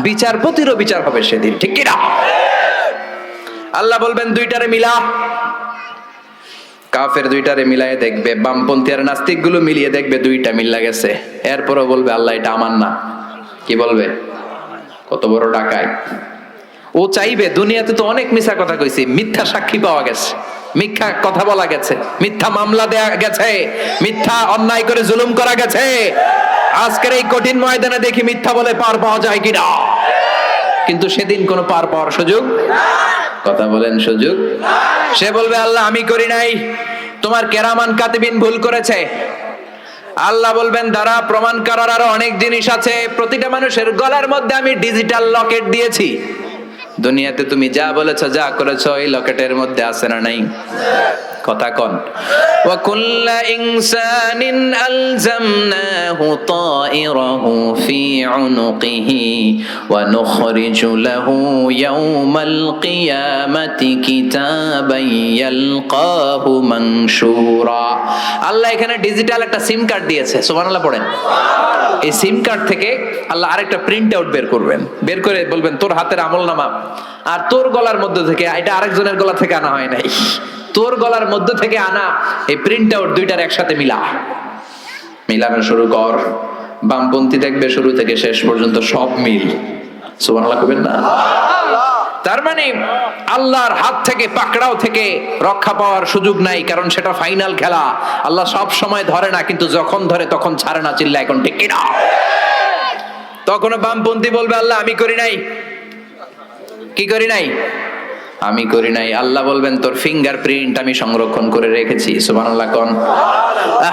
বিচারপতিরও বিচার হবে সেদিন, ঠিক কি না? আল্লাহ বলবেন দুইটারে মিলা। কাফের দুইটারে মিলায়ে দেখবে, বামপন্থী আর নাস্তিক গুলো মিলিয়ে দেখবে দুইটা মিল্লা গেছে, এরপরও বলবে আল্লাহ এটা আমার না। কি বলবে? কত বড় ডাকাত! ও চাইবে দুনিয়াতে তো অনেক মিথ্যা কথা কইছি, মিথ্যা সাক্ষী পাওয়া গেছে, মিথ্যা কথা বলা গেছে, মিথ্যা মামলা দেয়া গেছে, মিথ্যা অন্যায় করে জুলুম করা গেছে, আজকের এই কঠিন ময়দানে দেখি মিথ্যা বলে পার পাওয়া যায় কিনা। কিন্তু সেদিন কোনো পার পাওয়ার সুযোগ, কথা বলেন, সুযোগ। সে বলবে আল্লাহ আমি করি নাই, তোমার কেরামান কাতিবিন ভুল করেছে। আল্লাহ বলবেন দ্বারা প্রমাণ করার আরো অনেক জিনিস আছে। প্রতিটা মানুষের গলার মধ্যে আমি ডিজিটাল লকেট দিয়েছি। দুনিয়াতে তুমি যা বলেছো, যা করেছো, এই লকেটের মধ্যে আছে না নাই? কথা কন। ওয়া কুল্লা ইনসানিন আলজামনাহু তাইরাহু ফি উনুকিহি ওয়া নুখরিজু লাহু ইয়াওমাল কিয়ামাতি কিতাবান ইয়ালকাহু মানশুরা। আল্লাহ এখানে ডিজিটাল একটা সিম কার্ড দিয়েছে। সুবহানাল্লাহ পড়েন। এই সিম কার্ড থেকে আল্লাহ আরেকটা প্রিন্ট আউট বের করবেন, বের করে বলবেন তোর হাতের আমলনামা আর তোর গলার মধ্যে থেকে, এটা আরেকজনের গলা থেকে আনা হয় নাই, তোর গলার মধ্যে থেকে আনা এই প্রিন্ট আউট দুইটার একসাথে মিলানো শুরু কর। বামপন্থী দেখবে শুরু থেকে শেষ পর্যন্ত সব মিল। সুবহানাল্লাহ কইবেন না? তার মানে আল্লাহর হাত থেকে, পাকড়াও থেকে রক্ষা পাওয়ার সুযোগ নাই, কারণ সেটা ফাইনাল খেলা। আল্লাহ সব সময় ধরে না, কিন্তু যখন ধরে তখন ছাড়ে না। চিল্লা এখন ঠিক কিনা? তখন বামপন্থী বলবে আল্লাহ আমি করি নাই। কি করি নাই? আমি করি নাই। আল্লাহ বলবেন তোর ফিঙ্গারপ্রিন্ট আমি সংরক্ষণ করে রেখেছি। সুবহানাল্লাহ কোন?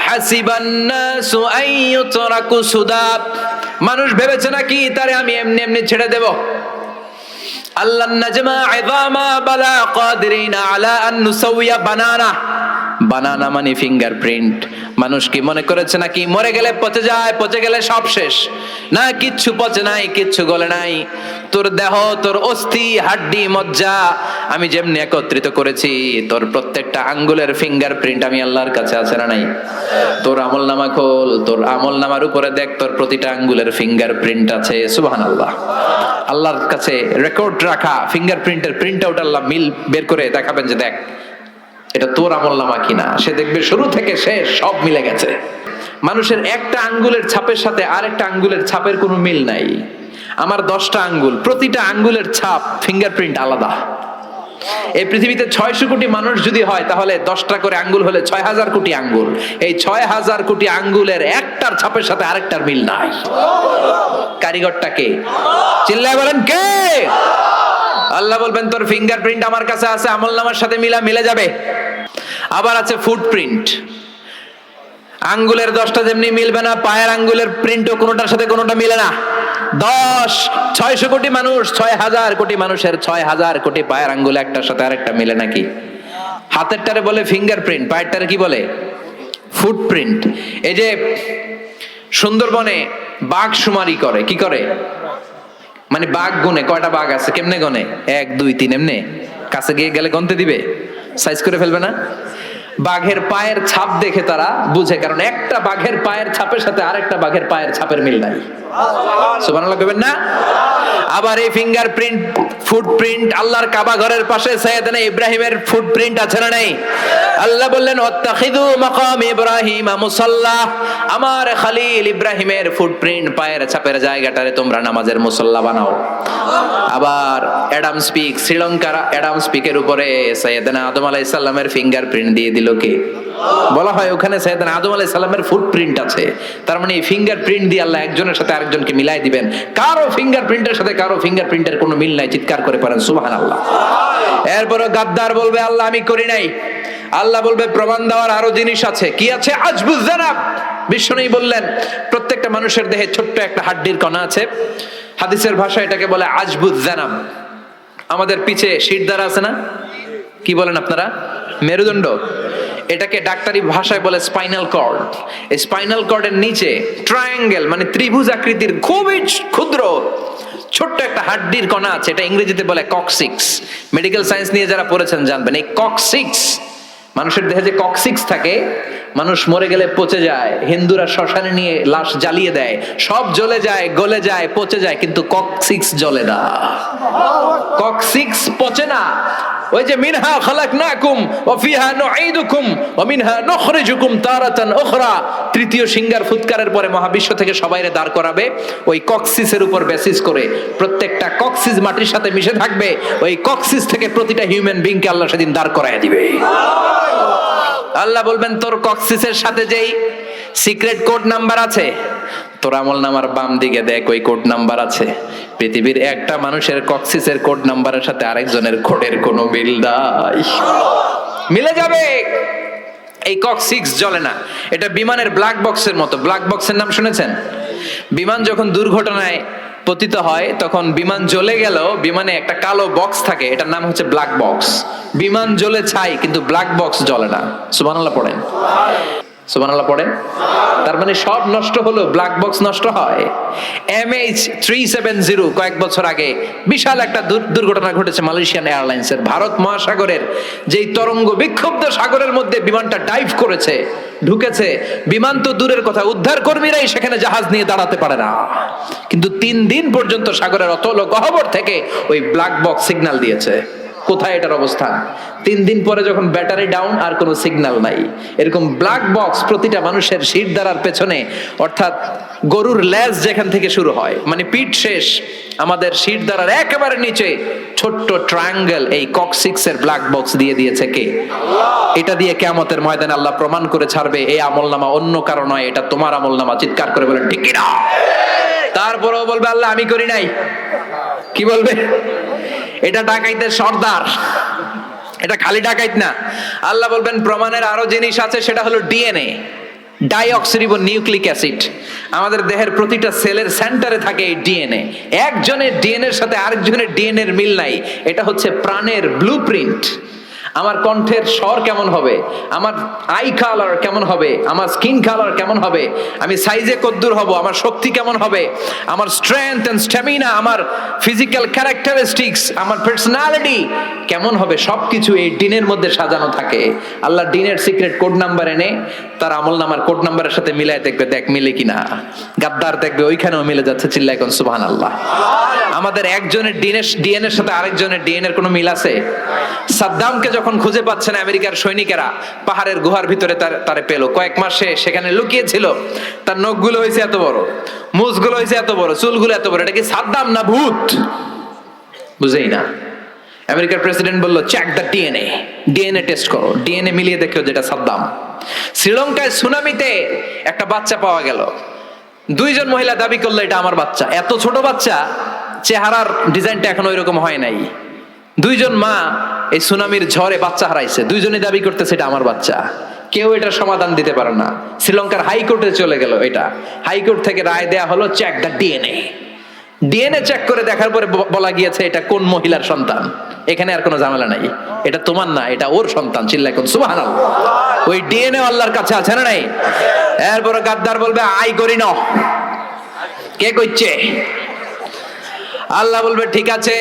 হাসিবান নাসু আইয়ুতরাকু সুদা, মানুষ ভেবেছে নাকি তারে আমি এমনি এমনি ছেড়ে দেব? আল্লাহ নাজমা ইযামা বালা কাদিরিনা আলা আন নুসাউইয়া বানানা। বানানা মানে ফিঙ্গারপ্রিন্ট। মানুষ কি মনে করেছে নাকি মরে গেলে পচে যায়, পচে গেলে সব শেষ? না, কিচ্ছু পচে নাই, কিচ্ছু গলে নাই। তোর দেহ, তোর অস্থি, হাড্ডি, মজ্জা আমি যেমনি একত্রিত করেছি, তোর প্রত্যেকটা আঙ্গুলের ফিঙ্গারপ্রিন্ট আমি আল্লাহর কাছে আছে না নাই? তোর আমলনামা খোল, তোর আমলনামার উপরে দেখ, তোর প্রতিটা আঙ্গুলের ফিঙ্গারপ্রিন্ট আছে। সুবহানাল্লাহ। আল্লাহর কাছে রেকর্ড রাখা ফিঙ্গারপ্রিন্টের প্রিন্ট আউট আল্লাহ মিল বের করে দেখাবেন যে দেখ এটা তোর আমলনামা কিনা। সে দেখবে শুরু থেকে শেষ সব মিলে গেছে। মানুষের একটা আঙ্গুলের ছাপের সাথে আরেকটা আঙ্গুলের ছাপের কোনো মিল নাই। আমার 10টা আঙ্গুল, প্রতিটা আঙ্গুলের ছাপ ফিঙ্গারপ্রিন্ট আলাদা। এই পৃথিবীতে 600 কোটি মানুষ যদি হয়, তাহলে 10টা করে আঙ্গুল হলে 6000 কোটি আঙ্গুল। এই 6000 কোটি আঙ্গুলের একটার ছাপের সাথে আরেকটার মিল নাই। কারিগরটা কে? চিল্লায় বলেন কে? আল্লাহ বলবেন তোর ফিঙ্গারপ্রিন্ট আমার কাছে আছে, আমলনামার সাথে মিলে যাবে। আবার আছে ফুটপ্রিন্ট। আঙ্গুলের 10টা যেমনি মিলবে না, পায়ের আঙ্গুলের প্রিন্টও কোনোটার সাথে কোনোটা মিলে না। 600 কোটি মানুষ, 6000 কোটি মানুষের 6000 কোটি পায়ের আঙ্গুল একটার সাথে আরেকটা মিলে নাকি? হাতেরটারে বলে ফিঙ্গারপ্রিন্ট, পায়েরটারে কি বলে? ফুটপ্রিন্ট। এই যে সুন্দরবনে বাঘ শুমারি করে, কি করে? মানে বাঘ গুনে কয়টা বাঘ আছে, কেমনে গনে? 1 2 3 এমনে কাছে গিয়ে গেলে গনতে দিবে? সাইজ করে ফেলবে না? বাঘের পায়ের ছাপ দেখে তারা বুঝে, কারণ একটা বাঘের পায়ের ছাপের সাথে আরেকটা বাঘের পায়ের ছাপের মিল নাই। সুবহানাল্লাহ কইবেন না? আবার এই ফিঙ্গারপ্রিন্ট, ফুটপ্রিন্ট আল্লাহর কাবা ঘরের পাশে সাইয়েদনা ইব্রাহিমের ফুটপ্রিন্ট আছে না নাই? আল্লাহ বললেন ওয়াত্তাখিযু মাকাম ইব্রাহিম মুসাল্লা, আমার খলিল ইব্রাহিমের ফুটপ্রিন্ট পায়ের ছাপের জায়গাটারে তোমরা নামাজের মুসাল্লা বানাও। আবার অ্যাডাম স্পিক, শ্রীলঙ্কার অ্যাডাম স্পিকের উপরে সাইয়েদনা আদম আলাইহিস সালামের ফিঙ্গারপ্রিন্ট দিয়ে দিল কে? বলা হয় ওখানে সাইয়েদনা আদম আলাইহিস সালামের ফুটপ্রিন্ট আছে। তার মানে এই ফিঙ্গারপ্রিন্ট দিয়ে আল্লাহ একজনের সাথে আরেকজনকে মিলাই দিবেন। কারো ফিঙ্গারপ্রিন্টের সাথে কারো ফিঙ্গারপ্রিন্টের কোনো মিল নাই। চিৎকার করে পারেন সুবহানাল্লাহ। এরপরও গাদ্দার বলবে আল্লাহ আমি করি নাই। আল্লাহ বলবে প্রমাণ দেওয়ার আরো জিনিস আছে। কি আছে? আজবুজ জানাব। বিশ্বনবী বললেন প্রত্যেকটা মানুষের দেহে ছোট্ট একটা হাড্ডির কণা আছে। হাদিসের ভাষায় এটাকে বলে আজবুজ জানাব। আমাদের পিছে শিরদাঁড়া আছে না? কি বলেন আপনারা? মেরুদণ্ড। এটাকে ডাক্তারি ভাষায় বলে স্পাইনাল কর্ড। এই স্পাইনাল কর্ডের নিচে ট্রায়াঙ্গেল মানে ত্রিভুজ আকৃতির খুবই ক্ষুদ্র ছোট্ট একটা হাড্ডির কণা আছে। এটা ইংরেজিতে বলে কক্সিক্স। মেডিকেল সায়েন্স নিয়ে যারা পড়েছেন জানবেন এই কক্সিক্স, মানুষের দেহে যে কক্সিক্স থাকে, মানুষ মরে গেলে পচে যায়, হিন্দুরা শ্মশানে নিয়ে লাশ জ্বালিয়ে দেয়, সব জ্বলে যায়, গলে যায়, পচে যায়, কিন্তু কক্সিক্স জ্বলে না। কক্সিক্স পচে না। ওই যে মিনহা খালাকনাকুম ওয়া ফিহা নুঈদুকুম ওয়া মিনহা নুখরিজুকুম তারাতান উখরা, তৃতীয় সিঙ্গার ফুৎকারের পরে মহাবিশ্ব থেকে সবাইরে দাঁড় করাবে ওই কক্সিসের উপর বেসিস করে। প্রত্যেকটা কক্সিস মাটির সাথে মিশে থাকবে। ওই কক্সিস থেকে প্রতিটা হিউম্যান বিংকে আল্লাহ সেদিন দাঁড় করায় দিবে। আল্লাহ বলবেন তোর কক্সিসের সাথে যেই সিক্রেট কোড নাম্বার আছে, তোর আমলনামার বাম দিকে দেখ ওই কোড নাম্বার আছে। পৃথিবীর একটা মানুষের কক্সিসের কোড নাম্বারের সাথে আরেকজনের কোডের কোনো মিল নাই। মিলে যাবে। এই কক্সিক্স জ্বলে না। এটা বিমানের ব্ল্যাক বক্সের মতো। ব্ল্যাক বক্সের নাম শুনেছেন? বিমান যখন দুর্ঘটনায় পতিত হয় তখন বিমান জ্বলে গেল, বিমানে একটা কালো বক্স থাকে, এটার নাম হচ্ছে ব্ল্যাক বক্স। বিমান জ্বলে ছাই, কিন্তু ব্ল্যাক বক্স জ্বলে না। সুবহানাল্লাহ পড়েন। সুবহানাল্লাহ পড়েন। তার মানে সব নষ্ট হলো, ব্ল্যাক বক্স নষ্ট হয়। MH370 কয়েক বছর আগে বিশাল একটা দুর্ঘটনা ঘটেছে মালয়েশিয়ান এয়ারলাইন্সের। ভারত মহাসাগরের যেই তরঙ্গ বিক্ষুব্ধ সাগরের মধ্যে বিমানটা ডাইভ করেছে, ঢুকেছে, বিমান তো দূরের কথা, উদ্ধার কর্মীরাই সেখানে জাহাজ নিয়ে দাঁড়াতে পারে না। কিন্তু 3 দিন পর্যন্ত সাগরের অতল গহ্বর থেকে ওই ব্ল্যাক বক্স সিগন্যাল দিয়েছে। কোথায় এটার অবস্থান? 3 দিন পরে যখন ব্যাটারি ডাউন, আর কোনো সিগন্যাল নাই। এরকম ব্ল্যাক বক্স প্রতিটা মানুষের শির দ্বারার পেছনে, অর্থাৎ গরুর লেজ যেখান থেকে শুরু হয়, মানে পিঠ শেষ, আমাদের শির দ্বারার একেবারে নিচে ছোট্ট ট্রায়াঙ্গেল, এই কক্সিক্সের ব্ল্যাক বক্স দিয়ে দিয়েছে কে? এটা দিয়ে কিয়ামতের ময়দানে আল্লাহ প্রমাণ করে ছাড়বে এই আমলনামা অন্য কারো নয়, এটা তোমার আমলনামা। চিৎকার করে বলেন ঠিক কি না? তারপরেও বলবে আল্লাহ আমি করি নাই। কি বলবে? এটা ডাকাইতের সর্দার, এটা খালি ডাকাইত না। আল্লাহ বলবেন প্রমাণের আরো জিনিস আছে, সেটা হলো ডিএনএ, ডাইঅক্সিরিবো নিউক্লিক অ্যাসিড। আমাদের দেহের প্রতিটা সেলের সেন্টারে থাকে এই ডিএনএ। একজনের ডিএনএর সাথে আরেকজনের ডিএনএর মিল নাই। এটা হচ্ছে প্রাণের ব্লুপ্রিন্ট। আমার কণ্ঠের স্বর কেমন হবে, আমার আই কালার কেমন হবে, আমার স্কিন কালার কেমন হবে, আমি সাইজে কদ্দুর হব, আমার শক্তি কেমন হবে, আমার স্ট্রেংথ এন্ড স্ট্যামিনা, আমার ফিজিক্যাল ক্যারেক্টারিস্টিক্স, আমার পার্সোনালিটি কেমন হবে, সবকিছু এই ডিনের মধ্যে সাজানো থাকে। আল্লাহ ডিনের সিক্রেট কোড নাম্বার এনে তার আমলনামার কোড নাম্বারের সাথে মিলাই দেখবে, দেখ মিলে কিনা। গাদ্দার দেখবে ওইখানেও মিলে যাচ্ছে, চিল্লায় কোন সুবহানাল্লাহ। আমাদের একজনের ডিএনএর সাথে আরেকজনের ডিএনএর কোনো মিল আছে? সাদ্দামকে যখন খুঁজে পাচ্ছে না আমেরিকার সৈনিকেরা, পাহাড়ের গুহার ভিতরে তারে পেল, কয়েক মাসে সেখানে লুকিয়েছিল। তার নখগুলো হয়েছে এত বড়, মুছগুলো হয়েছে এত বড়, চুলগুলো এত বড়, এটা কি সাদ্দাম না ভূত? বুঝেই না। আমেরিকার প্রেসিডেন্ট বলল check the DNA, DNA test করো, ডিএনএ মিলিয়ে দেখো যেটা সাদ্দাম। শ্রীলঙ্কায় সুনামিতে একটা বাচ্চা পাওয়া গেল। 2 জন মহিলা দাবি করলো এটা আমার বাচ্চা। এত ছোট বাচ্চা, চেহারার ডিজাইনটা এখন ওইরকম হয় নাই। 2 জন মা এই সুনামির ঝড়ে বাচ্চা হারাইছে, 2 জনই দাবি করতেছে এটা আমার বাচ্চা। কেউ এটার সমাধান দিতে পারে না। শ্রীলঙ্কার হাইকোর্টে চলে গেল এটা। হাইকোর্ট থেকে রায় দেয়া হলো check the DNA. DNA check করে দেখার পরে বলা গিয়েছে এটা কোন মহিলার সন্তান। এখানে আর কোনো ঝামেলা নাই, এটা তোমার না, এটা ওর সন্তান। চিল্লায় কোন সুবহানাল্লাহ। ওই ডিএনএ আল্লাহর কাছে আছে না নাই? এরপরে গাদ্দার বলবে আই করি না, কে কইছে? আল্লাহ বলবে ঠিক আছে,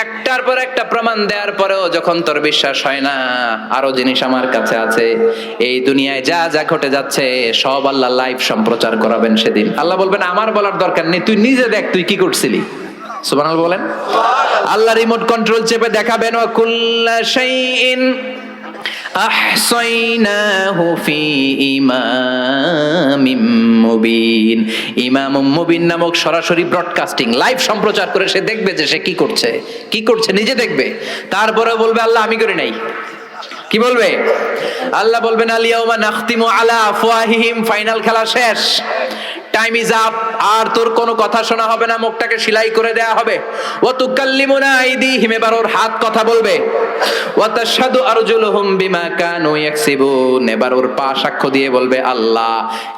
একটার পর একটা প্রমাণ দেওয়ার পরেও যখন তোর বিশ্বাস হয় না, আরো জিনিস আমার কাছে আছে। এই দুনিয়ায় যা যা ঘটে যাচ্ছে সব আল্লাহ লাইভ সম্প্রচার করাবেন সেদিন। আল্লাহ বলবেন আমার বলার দরকার নেই, তুই নিজে দেখ তুই কি করছিলি। সুবহানাল্লাহ বলেন। আল্লাহ রিমোট কন্ট্রোল চেপে দেখাবেন ওয়া কুল্লা শাইইন আহসাইনাহু ফি ইমামিম মুবিন। ইমামুম মুবিন নামক সরাসরি ব্রডকাস্টিং, লাইভ সম্প্রচার করে সে দেখবে যে সে কি করছে, কি করছে নিজে দেখবে। তারপরে বলবে আল্লাহ আমি করি নাই। কি বলবে? আল্লাহ বলবেন আল ইয়াউমা নাখতিমু আলা আফওয়াহিহিম, ফাইনাল খেলা শেষ, টাইম ইজ আপ। আর তোর কোনো কথা শোনা হবে না, মুখটাকে সেলাই করে দেয়া হবে। ওয়া তুকাল্লিমুনা আইদিহিম, এবার ওর হাত কথা বলবে। ওয়া তাশহাদু আরজুলুহুম বিমা কানু ইয়াকসিবুন, এবার ওর পা সাক্ষ্য দিয়ে বলবে আল্লাহ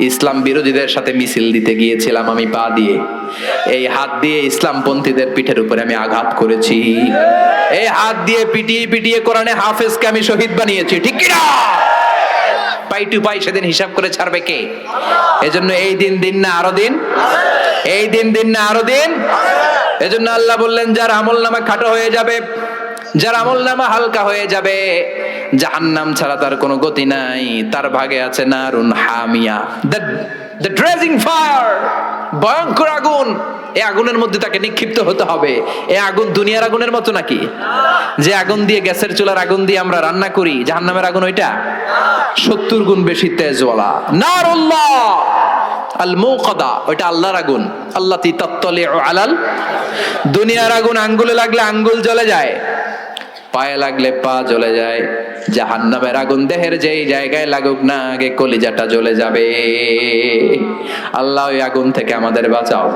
ইসলাম বিরোধীদের সাথে মিছিল দিতে গিয়েছিলাম আমি পা দিয়ে, এই হাত দিয়ে ইসলামপন্থীদের পিঠের উপরে আমি আঘাত করেছি, এই হাত দিয়ে পিটিয়ে পিটিয়ে কোরআনে হাফেজকে আমি শহীদ বানিয়েছি। ঠিক কি না? পাই টু পাই সেদিন হিসাব করে ছাড়বে কে? এজন্য এই দিন না আরো দিন, এই দিন না আরো দিন। এজন্য আল্লাহ বললেন যার আমলনামা খাটো হয়ে যাবে, যার আমলনামা হালকা হয়ে যাবে, জাহান্নাম ছাড়া তার কোনো গতি নাই, তার ভাগে আছে নারুন হামিয়া, দ্য ড্রেজিং ফায়ার, ভয়ঙ্কর আগুন। এই আগুনের মধ্যে তাকে নিক্ষিপ্ত হতে হবে। এই আগুন দুনিয়ার আগুনের মতো নাকি? যে আগুন দিয়ে, গ্যাসের চুলার আগুন দিয়ে আমরা রান্না করি, জাহান্নামের আগুন ওইটা 70 গুণ বেশি তেজওয়ালা। নারুল্লাহ আল মুকাদা, ওইটা আল্লাহর আগুন। আল্লাতি তাত্তালিউ আলাল, দুনিয়ার আগুন আঙ্গুলে লাগলে আঙ্গুল জ্বলে যায়, পায়ে লাগলে পা জ্বলে যায়। জাহান্নামের আগুন দেহের যেই জায়গায় লাগুক না, আগে কলিজাটা জ্বলে যাবে। আল্লাহ ওই আগুন থেকে আমাদের বাঁচাও।